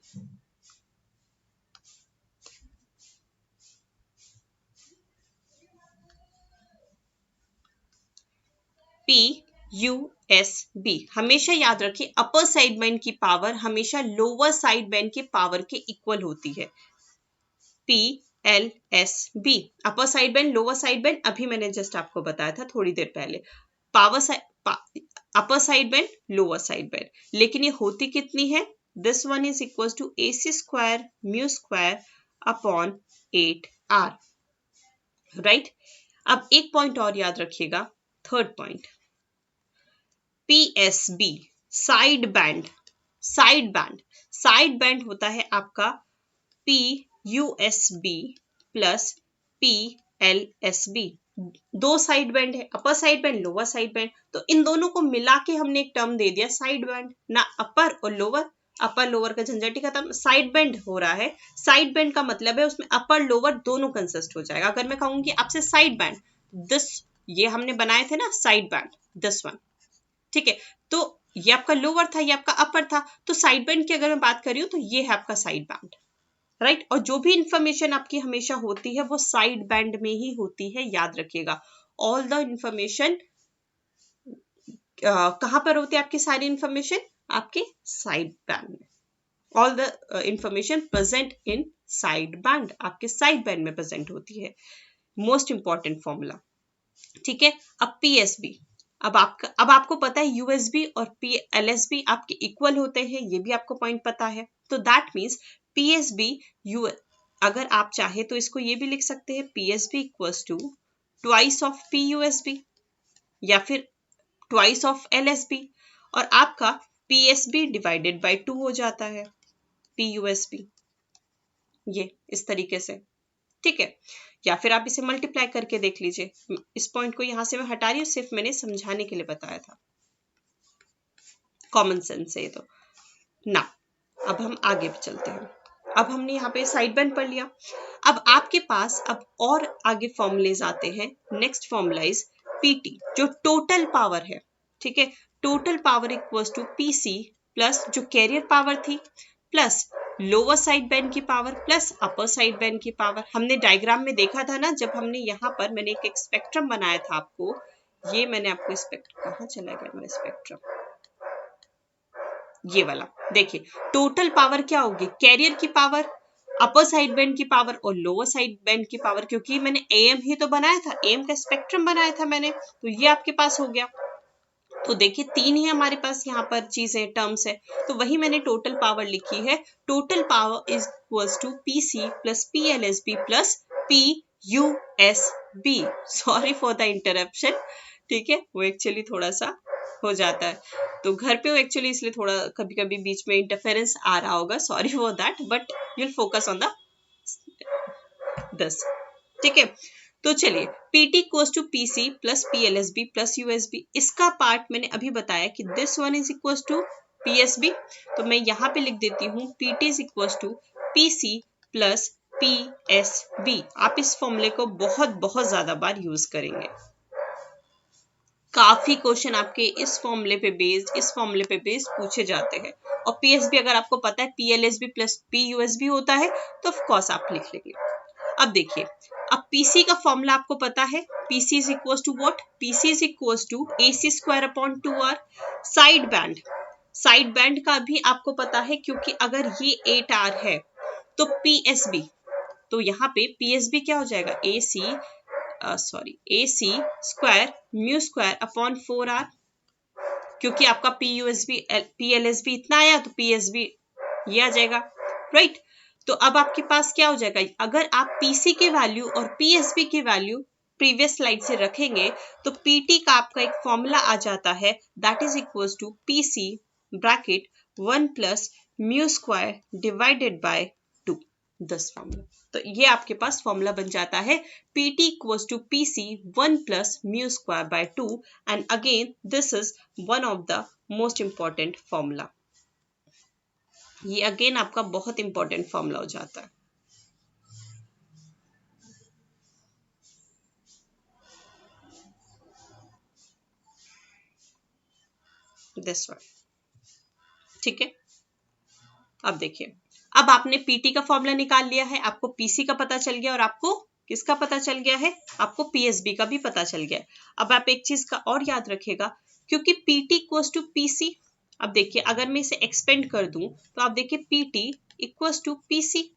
S1: PUSB हमेशा याद रखिए, अपर साइड बैंड की पावर हमेशा लोअर साइड बैंड के पावर के इक्वल होती है। PLSB, upper side band lower side band, अभी मैंने जस्ट आपको बताया था थोड़ी देर पहले, power upper side band lower side band, लेकिन ये होती कितनी है, this one is equal to AC square mu square upon 8R, right? अब एक पॉइंट और याद रखिएगा, third point, PSB side band, side band, side band होता है आपका PUSB प्लस PLSB, दो साइड बैंड है, upper side band lower side band, तो इन दोनों को मिला के हमने एक टर्म दे दिया साइड बैंड, ना अपर और लोअर, अपर लोअर का झंझट ही खत्म, साइड बैंड हो रहा है। साइड बैंड का मतलब है उसमें अपर लोअर दोनों कंसिस्ट हो जाएगा। अगर मैं कहूंगी आपसे साइड बैंड, दिस, ये हमने बनाए थे ना साइड बैंड, दिस वन, ठीक है, तो ये आपका लोअर था, ये आपका अपर था, तो साइड बैंड की अगर मैं बात कर रही हूँ तो ये है आपका साइड बैंड, राइट? और जो भी इंफॉर्मेशन आपकी हमेशा होती है वो साइड बैंड में ही होती है, याद रखिएगा। ऑल द इंफॉर्मेशन कहां पर होती है आपकी सारी इंफॉर्मेशन? आपके साइड बैंड में, all the information present in side band, आपके साइड बैंड में प्रेजेंट होती है। मोस्ट इंपॉर्टेंट फॉर्मूला, ठीक है। अब पीएसबी, अब आपको पता है यूएसबी और एलएसबी आपके इक्वल होते हैं, ये भी आपको पॉइंट पता है। तो दैट मीन्स पीएसबी यू, अगर आप चाहे तो इसको ये भी लिख सकते हैं PSB equals to twice of PUSB या फिर ट्वाइस ऑफ एलएसबी, और आपका पीएसबी डिवाइडेड बाय 2 हो जाता है पीयूएसबी, ये इस तरीके से, ठीक है। या फिर आप इसे मल्टीप्लाई करके देख लीजिए। इस पॉइंट को यहां से मैं हटा रही हूँ, सिर्फ मैंने समझाने के लिए बताया था, कॉमन सेंस से। तो ना, अब हम आगे भी चलते हैं। अब हमने यहाँ पे साइड बैंड पढ़ लिया। अब आपके पास अब और आगे फॉर्मूलेज आते हैं। नेक्स्ट फॉर्मूला इज पीटी, जो टोटल पावर है, ठीक है। Total power equals to PC plus जो कैरियर पावर थी प्लस लोअर साइड बैंड की power plus upper side band की पावर। हमने डायग्राम में देखा था ना, जब हमने यहाँ पर मैंने एक स्पेक्ट्रम बनाया था आपको, ये मैंने आपको स्पेक्ट्रम, कहाँ चला गया मेरा स्पेक्ट्रम, ये वाला देखिए। टोटल पावर क्या होगी, कैरियर की पावर, अपर साइड बैंड की पावर और लोअर साइड बैंड की पावर, क्योंकि मैंने एम ही तो बनाया था, एम का स्पेक्ट्रम बनाया था मैंने, तो ये आपके पास हो गया। तो देखिए 3 ही हमारे पास यहाँ पर चीजें टर्म्स है, तो वही मैंने टोटल पावर लिखी है। Total power is equals to PC plus PLSB plus PUSB. Sorry for the interruption, ठीक है, वो एक्चुअली थोड़ा सा हो जाता है, तो घर पे हो एक्चुअली, इसलिए थोड़ा कभी कभी बीच में इंटरफेरेंस आ रहा होगा, sorry for that, but you will focus on the this, ठीक है। तो चलिए PT equals to PC plus PLSB plus USB, इसका पार्ट मैंने अभी बताया कि this one is equals to PSB, तो मैं यहाँ पे लिख देती हूँ PT is equals to PC plus PSB. आप इस फॉर्मूले को बहुत बहुत ज्यादा बार यूज करेंगे, काफी क्वेश्चन आपके इस फॉर्मूले पे बेस्ड पूछे जाते हैं। और पीएसबी अगर आपको पता है पीएलएसबी प्लस पीयूएसबी होता है, तो ऑफ कोर्स आप लिख लेंगे। अब देखिए, अब पीसी का फॉर्मूला आपको पता है, PC is equals to what, PC is equals to AC square upon 2r। Side band का भी आपको पता है, क्योंकि अगर ये 8r है तो पीएसबी, तो यहाँ पे पीएसबी क्या हो जाएगा, AC square mu square upon 4r, क्योंकि आपका पीयूएसबी पीएलएसबी इतना आया तो पीएसबी ये आ जाएगा, राइट। तो अब आपके पास क्या हो जाएगा, अगर आप पीसी की वैल्यू और पीएसबी की वैल्यू प्रीवियस स्लाइड से रखेंगे, तो पीटी का आपका एक फॉर्मूला आ जाता है, that is equals to PC bracket 1 plus mu square divided by 2, 10 formula. तो ये आपके पास फॉर्मूला बन जाता है, PT equals to PC 1 plus mu square by 2, and again this is one of the most important formula. ये अगेन आपका बहुत इंपॉर्टेंट फॉर्मूला हो जाता है। दिस वन, ठीक है। अब देखिए, अब आपने पीटी का फॉर्मूला निकाल लिया है, आपको पीसी का पता चल गया, और आपको किसका पता चल गया है, आपको पीएसबी का भी पता चल गया है। अब आप एक चीज का और याद रखिएगा, क्योंकि पीटी इक्वल्स टू पीसी, अब देखिए अगर मैं इसे एक्सपेंड कर दूं, तो आप देखिए पीटी इक्वल्स टू पीसी,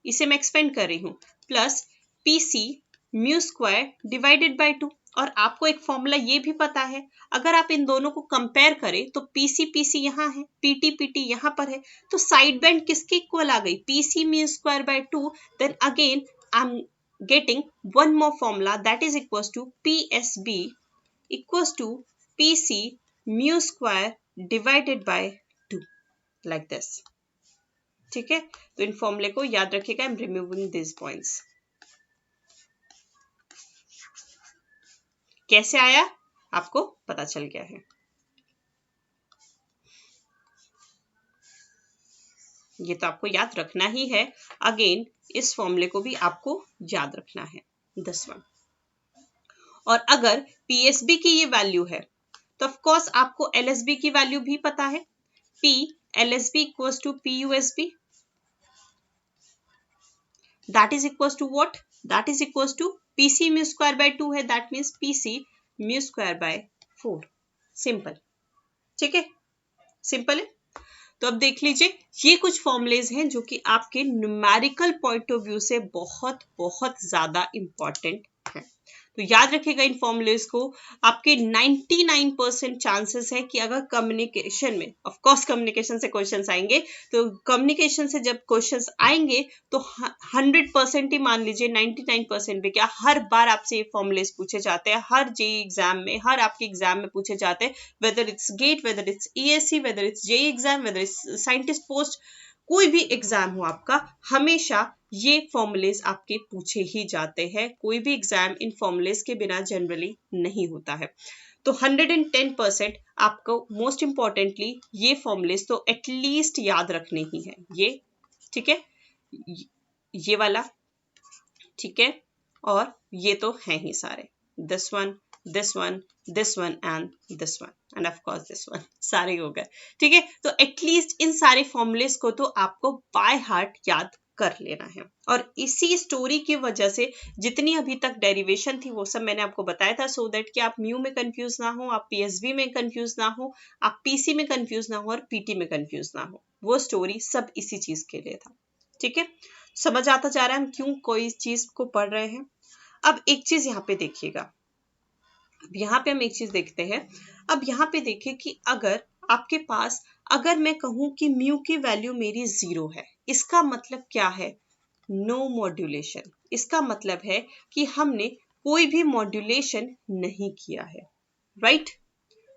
S1: इसे मैं एक्सपेंड कर रही हूं, plus PC mu square divided by 2, और आपको एक फॉर्मूला ये भी पता है, अगर आप इन दोनों को कंपेयर करें तो पीसी पीसी यहाँ है, पीटी पीटी यहाँ पर है, तो साइड बैंड किसके इक्वल आ गई, PC mu square by 2, then again I am getting one more formula, that is equals to PSB equals to PC mu square divided by 2, like this, ठीक है। तो इन फॉर्मूले को याद रखिएगा, I am removing this points. कैसे आया आपको पता चल गया है, ये तो आपको याद रखना ही है। अगेन इस फॉर्मूले को भी आपको याद रखना है, 10 वन। और अगर पीएसबी की ये वैल्यू है, तो ऑफ कोर्स आपको एलएसबी की वैल्यू भी पता है, P LSB equals to PUSB, that is equals to what, that is equals to PC mu square by 2 है, that means PC mu square by 4, simple, ठीक है, सिंपल है। तो अब देख लीजिए, ये कुछ फॉर्मूलेज हैं जो कि आपके न्यूमेरिकल पॉइंट ऑफ व्यू से बहुत बहुत ज्यादा इंपॉर्टेंट है। तो याद रखिएगा इन फॉर्मूलेज को। आपके 99% चांसेस है कि अगर कम्युनिकेशन में, ऑफ कोर्स कम्युनिकेशन से क्वेश्चंस आएंगे, तो कम्युनिकेशन से जब क्वेश्चंस आएंगे तो 100% ही मान लीजिए, 99% भी क्या, हर बार आपसे ये फॉर्मूलेज पूछे जाते हैं, हर जेई एग्जाम में, हर आपके एग्जाम में पूछे जाते हैं, whether it's GATE, whether it's ESC, whether it's JE exam, whether it's scientist post, कोई भी एग्जाम हो आपका, हमेशा ये फॉर्मूलेज आपके पूछे ही जाते हैं। कोई भी एग्जाम इन फॉर्मूलेज के बिना जनरली नहीं होता है। तो 110% आपको मोस्ट इंपॉर्टेंटली ये फॉर्मूलेज तो एटलीस्ट याद रखने ही है। ये ठीक है, ये वाला ठीक है, और ये तो है ही सारे, this one, this one, this one and this one end of course this one, सारे हो गए। ठीक है, तो एटलीस्ट इन सारे फॉर्मूलेज को तो आपको बाय हार्ट याद कर लेना है। और इसी स्टोरी की वजह से जितनी अभी तक डेरिवेशन थी वो सब मैंने आपको बताया था, सो दैट कि आप म्यू में कंफ्यूज ना हो, आप पीएसबी में कंफ्यूज ना हो, आप पीसी में कंफ्यूज ना हो और पीटी में कंफ्यूज ना हो। वो स्टोरी सब इसी चीज के लिए था। ठीक है, समझ आता जा रहा है हम क्यों कोई चीज को पढ़ रहे हैं। अब एक चीज यहाँ पे देखिएगा, अब यहाँ पे हम एक चीज देखते हैं। अब यहाँ पे देखिए कि अगर आपके पास, अगर मैं कहूं कि म्यू की वैल्यू मेरी 0 है, इसका मतलब क्या है, नो मॉड्यूलेशन। इसका मतलब है कि हमने कोई भी मॉड्यूलेशन नहीं किया है, राइट,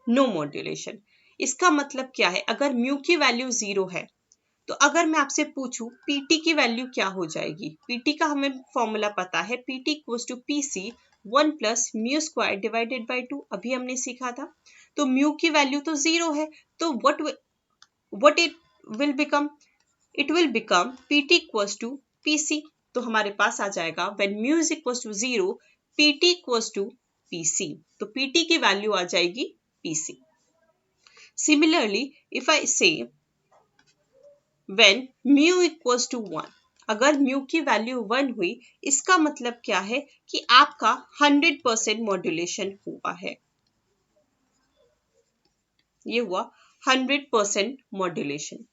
S1: नो मॉड्यूलेशन। इसका मतलब क्या है, अगर म्यू की वैल्यू 0 है तो अगर मैं आपसे पूछूं पीटी की वैल्यू क्या हो जाएगी, पीटी का हमें फॉर्मूला पता है, PT equals to PC 1 plus mu square divided by 2, अभी हमने सीखा था। तो म्यू की वैल्यू तो 0 है, तो what it will become, it will become PT equals to PC. तो हमारे पास आ जाएगा when mu is equals to 0 PT equals to PC, तो पीटी की वैल्यू आ जाएगी पीसी। सिमिलरली इफ आई से when mu equals to 1, अगर म्यू की वैल्यू 1 हुई, इसका मतलब क्या है कि आपका 100% मॉड्यूलेशन हुआ है। ये हुआ 100% मॉड्यूलेशन,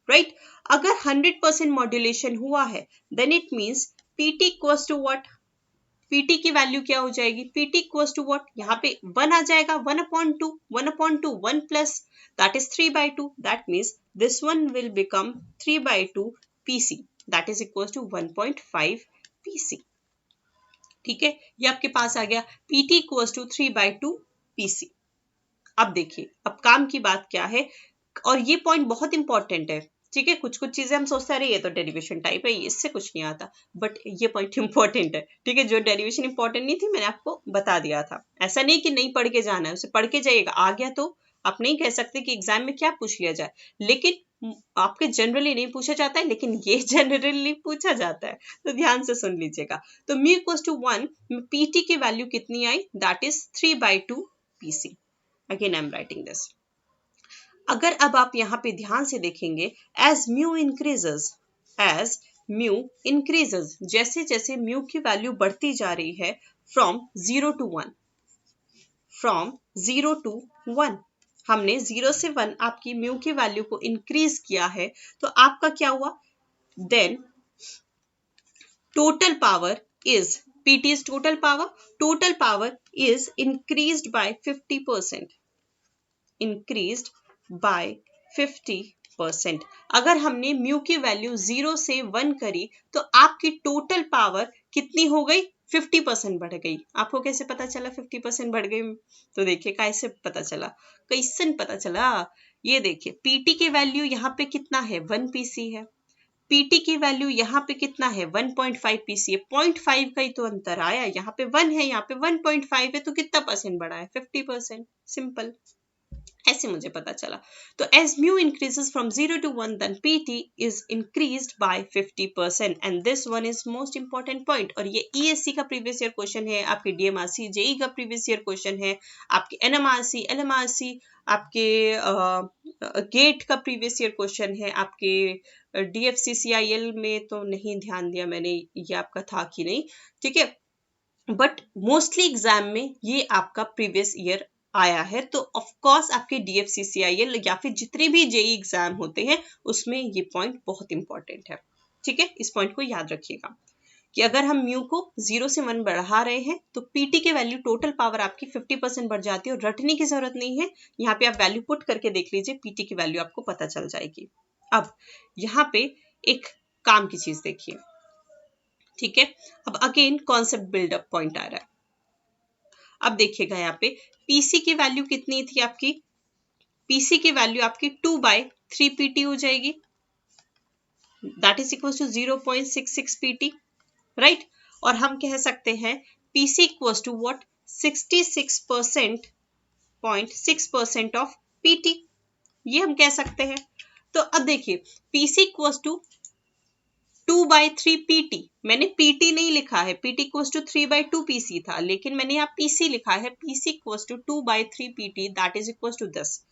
S1: राइट। अगर 100% मॉड्यूलेशन हुआ है, then it means PT equals to what, PT की वैल्यू क्या हो जाएगी, पीटी इक्वल्स टू व्हाट, यहाँ पे 1 आ जाएगा, 1/2, 1/2, 1 plus that is 3/2, that means this one will become 3/2 PC, that is equals to 1.5 PC. ठीक है, ये आपके पास आ गया पीटी इक्वल्स टू 3/2 पीसी। अब देखिए, अब काम की बात क्या है, और ये पॉइंट बहुत इंपॉर्टेंट है। ठीक है, कुछ कुछ चीजें हम सोचते हैं अरे ये तो डेरिवेशन टाइप है, इससे कुछ नहीं आता, बट ये पॉइंट इंपॉर्टेंट है। ठीक है, जो डेरिवेशन इंपॉर्टेंट नहीं थी मैंने आपको बता दिया था। ऐसा नहीं कि नहीं पढ़ के जाना है, उसे पढ़ के जाइएगा, आ गया तो आप नहीं कह सकते कि एग्जाम में क्या पूछ लिया जाए, लेकिन आपके जनरली नहीं पूछा जाता है, लेकिन ये जनरली पूछा जाता है, तो ध्यान से सुन लीजिएगा। तो म्यू इक्वल्स टू 1, पीटी की वैल्यू कितनी आई, that is 3/2 PC. Again I am writing this. अगर अब आप यहाँ पे ध्यान से देखेंगे, एज म्यू इंक्रीजेस, जैसे जैसे म्यू की वैल्यू बढ़ती जा रही है, फ्रॉम 0 to 1, हमने 0 से 1 आपकी म्यू की वैल्यू को इंक्रीज किया है, तो आपका क्या हुआ, then total power is, PT is total power is increased by 50%, increased by 50%। अगर हमने म्यू की वैल्यू 0 से 1 करी तो आपकी टोटल पावर कितनी हो गई, 50% बढ़ गई। आपको कैसे पता चला 50% बढ़ गई, तो देखिए कैसे पता चला, कैसे पता चला, ये देखिए पीटी की वैल्यू यहाँ पे कितना है, 1 पीसी है, पीटी की वैल्यू यहाँ पे कितना है, 1.5 पीसी है, 0.5 का ही तो अंतर आया, यहाँ पे 1 है, यहाँ पे 1.5 है, तो कितना परसेंट बढ़ा है, 50%, सिंपल, ऐसे मुझे पता चला। तो as mu increases from 0 to 1, then PT is increased by 50%, and this one is most important point. और ये ईएससी का प्रीवियस ईयर क्वेश्चन है, आपके डीएमआरसी जेई का प्रीवियस ईयर क्वेश्चन है, आपके एनएमआरसी एलएमआरसी, आपके गेट का प्रीवियस ईयर क्वेश्चन है, आपके डीएफसीसीआईएल में तो नहीं ध्यान दिया मैंने, ये आपका था कि नहीं, ठीक है, बट मोस्टली एग्जाम में ये आपका प्रीवियस ईयर आया है तो ऑफ कोर्स आपके DFCCIL या फिर जितने भी जेई एग्जाम होते हैं उसमें ये पॉइंट बहुत इंपॉर्टेंट है। ठीक है, इस पॉइंट को याद रखिएगा कि अगर हम म्यू को 0 से 1 बढ़ा रहे हैं तो पीटी की वैल्यू टोटल पावर आपकी 50% बढ़ जाती है और रटने की जरूरत नहीं है। यहाँ पे आप वैल्यू पुट करके देख लीजिए, पीटी की वैल्यू आपको पता चल जाएगी। अब यहाँ पे एक काम की चीज देखिए, ठीक है। अब अगेन कॉन्सेप्ट बिल्डअप पॉइंट आ रहा है। अब देखिएगा यहाँ पे पीसी की वैल्यू कितनी थी आपकी, पीसी की वैल्यू आपकी 2/3 पीटी हो जाएगी, that is equal to 0.66 PT, right. और हम कह सकते हैं PC equal to what, 66.6% of PT, ये हम कह सकते हैं। तो अब देखिए पीसी इक्वल टू 2/3 पीटी, मैंने पीटी नहीं लिखा है, पीटी इक्वल्स टू 3/2 पीसी था, लेकिन मैंने यहाँ पीसी लिखा है, PC equals to 2/3 PT that is equals to 10।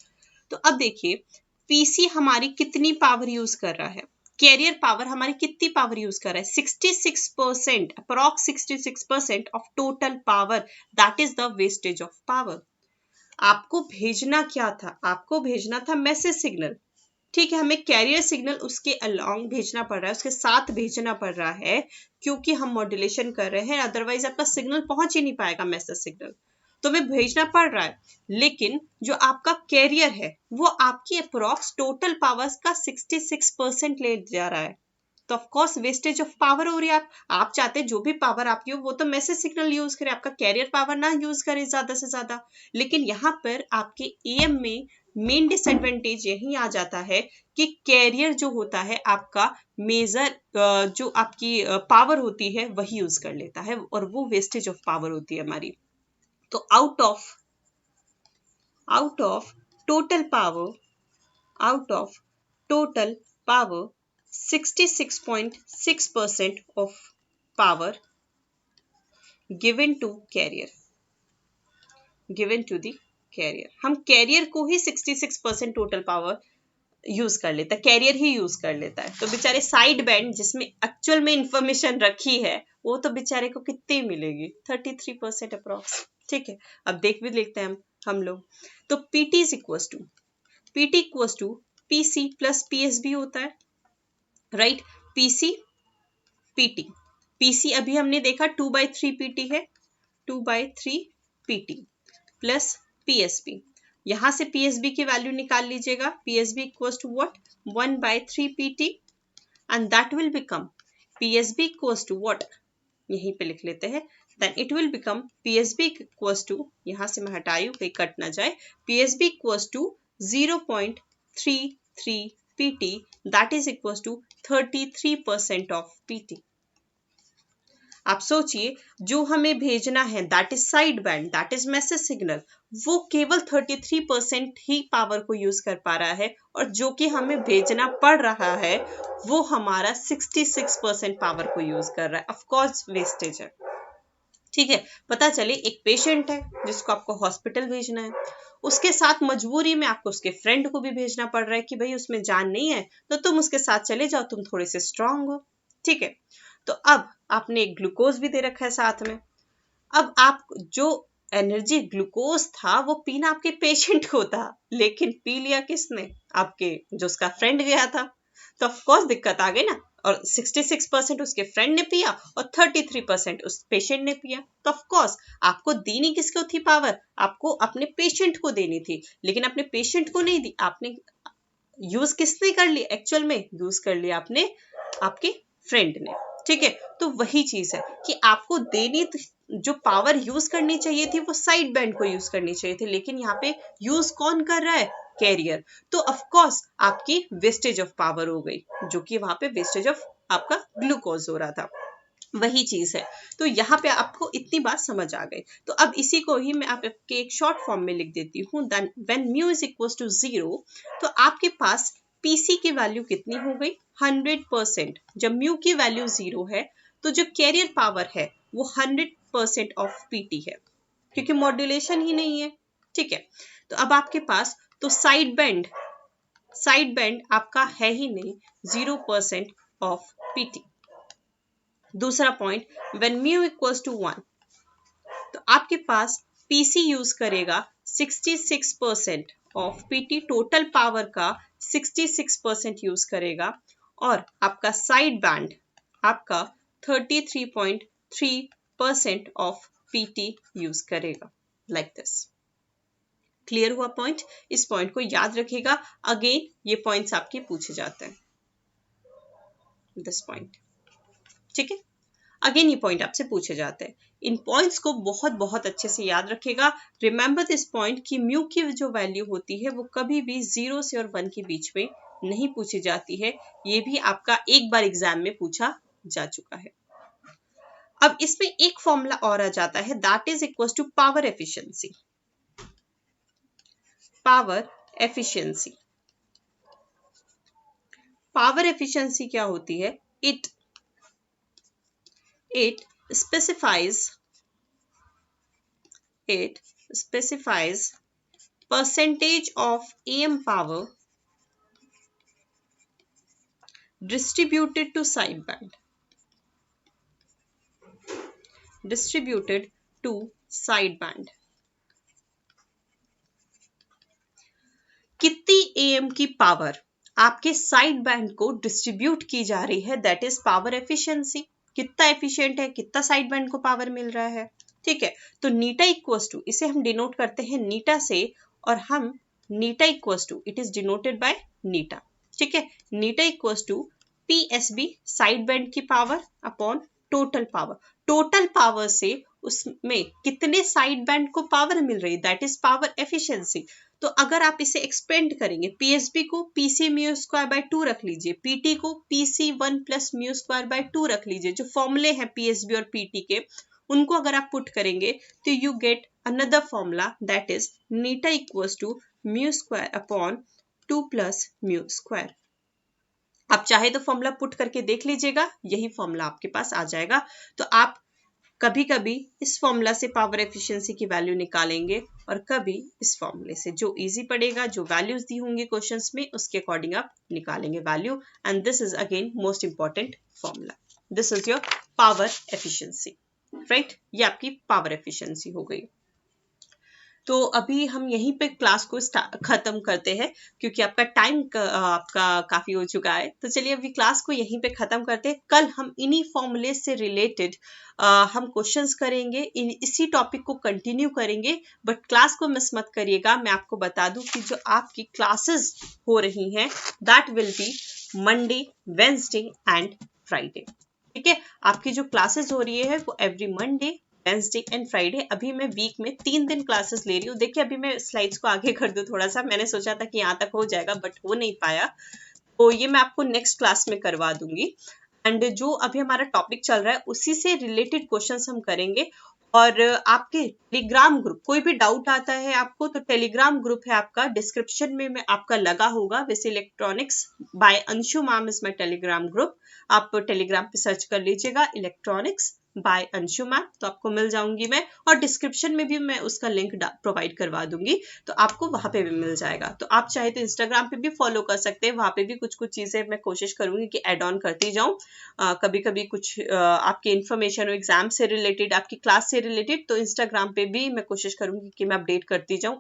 S1: तो अब देखिए पीसी हमारी कितनी पावर यूज कर रहा है, कैरियर पावर हमारी कितनी पावर यूज कर रहा है, 66%, approx 66% of total power, that is the wastage of power. आपको भेजना क्या था, आपको भेजना था मैसेज सिग्नल, ठीक है। हमें कैरियर सिग्नल उसके अलोंग भेजना पड़ रहा है, उसके साथ भेजना पड़ रहा है, क्योंकि हम मॉड्यूलेशन कर रहे हैं, अदरवाइज आपका सिग्नल पहुंच ही नहीं पाएगा मैसेज सिग्नल, तो हमें भेजना पड़ रहा है। लेकिन जो आपका कैरियर है वो आपकी अप्रॉक्स टोटल पावर का 66% ले जा रहा है, तो of course wastage of power हो रही है। आप चाहते हैं जो भी पावर आपकी हो वो तो मैसेज सिग्नल यूज करे, आपका कैरियर पावर ना यूज करे ज्यादा से ज्यादा। लेकिन यहाँ पर आपके एएम में मेन डिसएडवांटेज यही आ जाता है कि कैरियर जो होता है आपका मेजर जो आपकी पावर होती है वही यूज कर लेता है, और वो वेस्टेज ऑफ पावर होती है हमारी। तो out of total power, out of total power, 66.6% of power given to carrier, given to the carrier। हम कैरियर को ही 66% टोटल पावर यूज कर लेता है, कैरियर ही यूज कर लेता है। तो बेचारे साइड बैंड जिसमें एक्चुअल में इंफॉर्मेशन रखी है वो तो बेचारे को कितनी मिलेगी, 33% अप्रॉक्स। ठीक है, अब देख भी लेते हैं हम लोग। तो PT is equal to PC plus PSB होता है, राइट। पीसी पीटी, पीसी अभी हमने देखा 2/3 पीटी है, 2/3 पीटी प्लस पीएसबी, यहां से पीएसबी की वैल्यू निकाल लीजिएगा, PSB equals to what, 1/3 PT, and that will become PSB equals to what, यहीं पे लिख लेते हैं, then it will become PSB equals to, यहां से मैं हटा रही हूं कहीं कट ना जाए, PSB equals to 0.33 pt, that is equals to 33% of pt। आप सोचिए जो हमें भेजना है that is side band, that is message signal, वो केवल 33% ही पावर को यूज कर पा रहा है, और जो कि हमें भेजना पड़ रहा है वो हमारा 66% पावर को यूज कर रहा है, ऑफ कोर्स वेस्टेज है। ठीक है, पता चले एक पेशेंट है जिसको आपको हॉस्पिटल भेजना है, उसके साथ मजबूरी में आपको उसके फ्रेंड को भी भेजना पड़ रहा है कि भाई उसमें जान नहीं है तो तुम उसके साथ चले जाओ, तुम थोड़े से स्ट्रांग हो। ठीक है, तो अब आपने एक ग्लूकोज भी दे रखा है साथ में। अब आप जो एनर्जी ग्लूकोज था वो पीना आपके पेशेंट को था, लेकिन पी लिया किसने, आपके जो उसका फ्रेंड गया था, तो ऑफकोर्स दिक्कत आ गई ना। और 66% उसके फ्रेंड ने पिया और 33% उस पेशेंट ने पिया, तो ऑफकोर्स आपको देनी किसको थी पावर, आपको अपने पेशेंट को देनी थी, लेकिन अपने पेशेंट को नहीं दी आपने, यूज किसने कर ली, एक्चुअल में यूज कर लिया आपने आपके फ्रेंड ने। ठीक है, तो वही चीज है कि आपको देनी जो पावर यूज करनी चाहिए थी वो साइड बैंड को यूज करनी चाहिए थी, लेकिन यहाँ पे यूज कौन कर रहा है, कैरियर, तो ऑफ कोर्स आपकी वेस्टेज ऑफ पावर हो गई, जो कि वहां पे वेस्टेज ऑफ आपका ग्लूकोज हो रहा था, वही चीज है। तो यहाँ पे आपको इतनी बात समझ आ गई। तो अब इसी को ही मैं आपके एक शॉर्ट फॉर्म में लिख देती हूँ, then when mu is equal to 0, तो आपके पास पीसी की वैल्यू कितनी हो गई, 100%। जब म्यू की वैल्यू 0 है तो जो कैरियर पावर है वो 100% ऑफ पीटी है, क्योंकि मॉड्यूलेशन ही नहीं है। ठीक है, तो अब आपके पास तो साइड बैंड आपका है ही नहीं, 0% ऑफ पीटी। दूसरा point, when mu equals to 1, तो आपके पास पीसी यूज करेगा 66% ऑफ पीटी टोटल पावर का 66% यूज करेगा और आपका साइड बैंड आपका 33.3% ऑफ पीटी यूज करेगा, लाइक दिस। क्लियर हुआ पॉइंट? इस पॉइंट को याद रखिएगा। अगेन ये पॉइंट्स आपके पूछे जाते हैं, दिस पॉइंट, ठीक है। अगेन ये पॉइंट आपसे पूछे जाते हैं। इन पॉइंट्स को बहुत बहुत अच्छे से याद रखेगा। रिमेंबर दिस पॉइंट कि म्यू की जो वैल्यू होती है वो कभी भी 0 से और 1 के बीच में नहीं पूछी जाती है। ये भी आपका एक बार एग्जाम में पूछा जा चुका है। अब इसमें एक फॉर्मूला और आ जाता है, that is equal to power efficiency. Power efficiency, power efficiency क्या होती है? It specifies percentage of AM power distributed to sideband. कितनी AM की पावर आपके साइड बैंड को डिस्ट्रीब्यूट की जा रही है, दैट इज पावर एफिशिएंसी। कितना एफिशिएंट है, कितना साइड बैंड को पावर मिल रहा है, ठीक है। तो नीटा इक्वल्स टू, इसे हम डिनोट करते हैं नीटा से, और हम eta equals to, it is denoted by eta, ठीक है। Eta equals to PSB side band की power upon total power. Total power से उसमें कितने साइड बैंड को पावर मिल रही है, दैट इज पावर एफिशिएंसी। तो अगर आप इसे एक्सपेंड करेंगे, PSB को PC म्यू स्क्वायर बाय 2 रख लीजिए, PT को PC1 plus mu square by 2 रख लीजिए। जो फॉर्मूले हैं PSB और PT के, उनको अगर आप पुट करेंगे तो you get another formula, that is eta equals to mu square upon 2 plus mu square. आप चाहे तो फॉर्मूला पुट करके देख लीजिएगा, यही फॉर्मूला आपके पास आ जाएगा। तो आप कभी कभी इस फॉर्मूला से पावर एफिशिएंसी की वैल्यू निकालेंगे और कभी इस फॉर्मूले से, जो इजी पड़ेगा, जो वैल्यूज दी होंगी क्वेश्चंस में, उसके अकॉर्डिंग आप निकालेंगे value. And this is again most important formula, this is your power efficiency, right. ये आपकी पावर एफिशिएंसी हो गई। तो अभी हम यहीं पे क्लास को खत्म करते हैं, क्योंकि आपका टाइम आपका काफी हो चुका है। तो चलिए अभी क्लास को यहीं पे खत्म करते हैं। कल हम इन्हीं फॉर्मूले से रिलेटेड हम क्वेश्चंस करेंगे, इसी टॉपिक को कंटिन्यू करेंगे। बट क्लास को मिस मत करिएगा। मैं आपको बता दूं कि जो आपकी क्लासेस हो रही हैं, that will be Monday, Wednesday and Friday, ठीक है। आपकी जो क्लासेस हो रही है वो every Monday, Wednesday and Friday. अभी मैं वीक में 3 दिन क्लासेस ले रही हूँ। देखिए अभी मैं स्लाइड्स को आगे कर दूं थोड़ा सा, मैंने सोचा था कि यहाँ तक हो जाएगा बट हो नहीं पाया, तो ये मैं आपको नेक्स्ट क्लास में करवा दूंगी। एंड जो अभी हमारा टॉपिक चल रहा है उसी से रिलेटेड क्वेश्चंस हम करेंगे। और आपके टेलीग्राम ग्रुप, कोई भी डाउट आता है आपको तो टेलीग्राम ग्रुप है आपका, डिस्क्रिप्शन में आपका लगा होगा। वैसे electronics by Anshu ma'am is my Telegram group, आप टेलीग्राम पे सर्च कर लीजिएगा इलेक्ट्रॉनिक्स बाय अंशु मैम, तो आपको मिल जाऊंगी मैं। और डिस्क्रिप्शन में भी मैं उसका लिंक प्रोवाइड करवा दूंगी, तो आपको वहां पे भी मिल जाएगा। तो आप चाहे तो इंस्टाग्राम पे भी फॉलो कर सकते हैं, वहां पे भी कुछ कुछ चीजें मैं कोशिश करूंगी कि ऐड ऑन करती जाऊं। कभी कभी कुछ आपकी इन्फॉर्मेशन हो एग्जाम से रिलेटेड, आपकी क्लास से रिलेटेड, तो इंस्टाग्राम पे भी मैं कोशिश करूंगी कि मैं अपडेट करती जाऊं।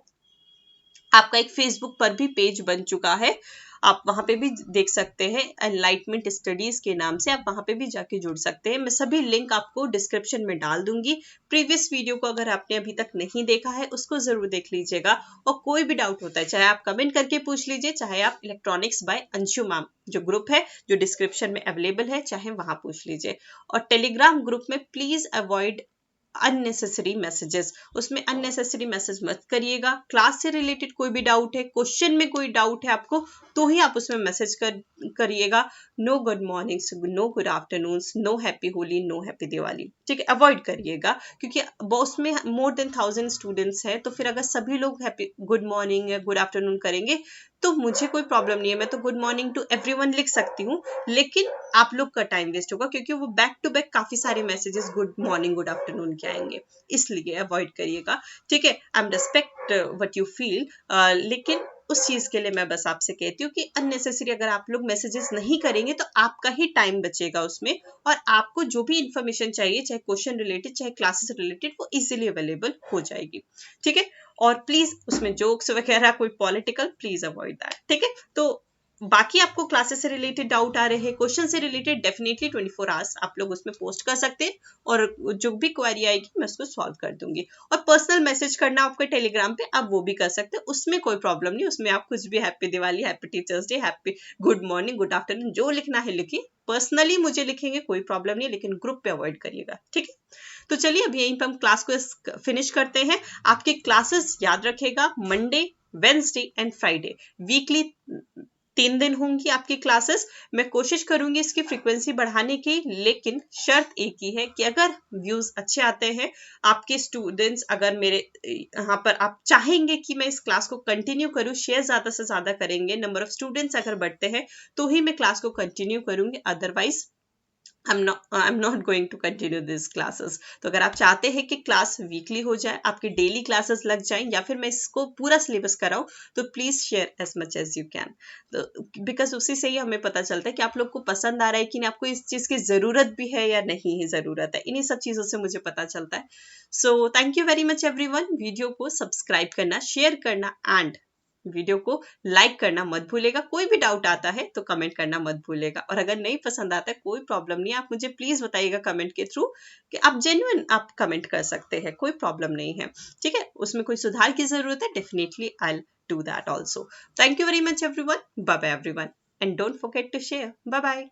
S1: आपका एक फेसबुक पर भी पेज बन चुका है, आप वहां पे भी देख सकते हैं, एनलाइटमेंट स्टडीज के नाम से, आप वहां पे भी जाके जुड़ सकते हैं। मैं सभी लिंक आपको डिस्क्रिप्शन में डाल दूंगी। प्रीवियस वीडियो को अगर आपने अभी तक नहीं देखा है उसको जरूर देख लीजिएगा। और कोई भी डाउट होता है चाहे आप कमेंट करके पूछ लीजिए, चाहे आप इलेक्ट्रॉनिक्स बाय अंशु मैम जो ग्रुप है जो डिस्क्रिप्शन में अवेलेबल है, चाहे वहां पूछ लीजिए। और टेलीग्राम ग्रुप में प्लीज अवॉइड अननेसेसरी मैसेजेस, उसमें अननेसेसरी मैसेज मत करिएगा। क्लास से रिलेटेड कोई भी डाउट है, क्वेश्चन में कोई डाउट है आपको, तो ही आप उसमें मैसेज करिएगा। No good mornings, no good afternoons, no happy Holi, no happy Diwali, ठीक है, अवॉइड करिएगा। क्योंकि उसमें मोर देन 1000 स्टूडेंट्स हैं, तो फिर अगर सभी लोग हैप्पी गुड मॉर्निंग या गुड आफ्टरनून करेंगे तो मुझे कोई प्रॉब्लम नहीं है, मैं तो गुड मॉर्निंग टू एवरीवन लिख सकती हूँ, लेकिन आप लोग का टाइम वेस्ट होगा, क्योंकि वो बैक टू बैक काफी सारे messages good morning good afternoon के आएंगे, इसलिए अवॉइड करिएगा, ठीक है। I am respect what you feel, लेकिन उस चीज के लिए मैं बस आपसे कहती हूँ कि अननेसेसरी अगर आप लोग मैसेजेस नहीं करेंगे तो आपका ही टाइम बचेगा उसमें, और आपको जो भी इंफॉर्मेशन चाहिए, चाहे क्वेश्चन रिलेटेड चाहे क्लासेस रिलेटेड, वो इजीली अवेलेबल हो जाएगी। ठीक है, और प्लीज उसमें जोक्स वगैरह कोई पॉलिटिकल प्लीज अवॉइड दैट। ठीक है, तो बाकी आपको क्लासेस से रिलेटेड डाउट आ रहे हैं, क्वेश्चन से रिलेटेड, डेफिनेटली 24 आवर्स आप लोग उसमें पोस्ट कर सकते हैं, और जो भी क्वेरी आएगी मैं उसको सॉल्व कर दूंगी। और पर्सनल मैसेज करना आपको टेलीग्राम पे, आप वो भी कर सकते हैं, उसमें कोई प्रॉब्लम नहीं। उसमें आप कुछ भी happy Diwali, happy teachers day, happy good morning, good afternoon, जो लिखना है लिखिए। पर्सनली मुझे लिखेंगे कोई प्रॉब्लम नहीं, लेकिन ग्रुप पे अवॉइड करिएगा। ठीक है, तो चलिए अब यहीं पर हम क्लास को फिनिश करते हैं। आपकी क्लासेस याद रखेगा, Monday, Wednesday and Friday, weekly 3 दिन होंगी आपकी क्लासेस। मैं कोशिश करूंगी इसकी फ्रीक्वेंसी बढ़ाने की, लेकिन शर्त एक ही है कि अगर व्यूज अच्छे आते हैं, आपके स्टूडेंट्स अगर मेरे यहाँ पर आप चाहेंगे कि मैं इस क्लास को कंटिन्यू करूं, शेयर ज्यादा से ज्यादा करेंगे, नंबर ऑफ स्टूडेंट्स अगर बढ़ते हैं तो ही मैं क्लास को कंटिन्यू करूंगी, otherwise I'm not going to continue these classes। तो अगर आप चाहते हैं कि क्लास वीकली हो जाए, आपके डेली क्लासेस लग जाएं, या फिर मैं इसको पूरा सिलेबस कराऊं, तो please share as much as you can. तो बिकॉज उसी से ही हमें पता चलता है कि आप लोग को पसंद आ रहा है कि नहीं, आपको इस चीज की जरूरत भी है या नहीं है जरूरत है, इन्हीं सब चीजों से मुझे पता चलता है। So thank you very much everyone. Video को सब्सक्राइब करना, शेयर करना एंड वीडियो को लाइक करना मत भूलेगा। कोई भी डाउट आता है तो कमेंट करना मत भूलेगा, और अगर नहीं पसंद आता है कोई प्रॉब्लम नहीं, आप मुझे प्लीज बताइएगा कमेंट के थ्रू कि आप जेन्युइन आप कमेंट कर सकते हैं, कोई प्रॉब्लम नहीं है। ठीक है, उसमें कोई सुधार की जरूरत है, definitely I do that also. Thank you very much everyone, bye bye everyone, and don't forget to share. Bye bye.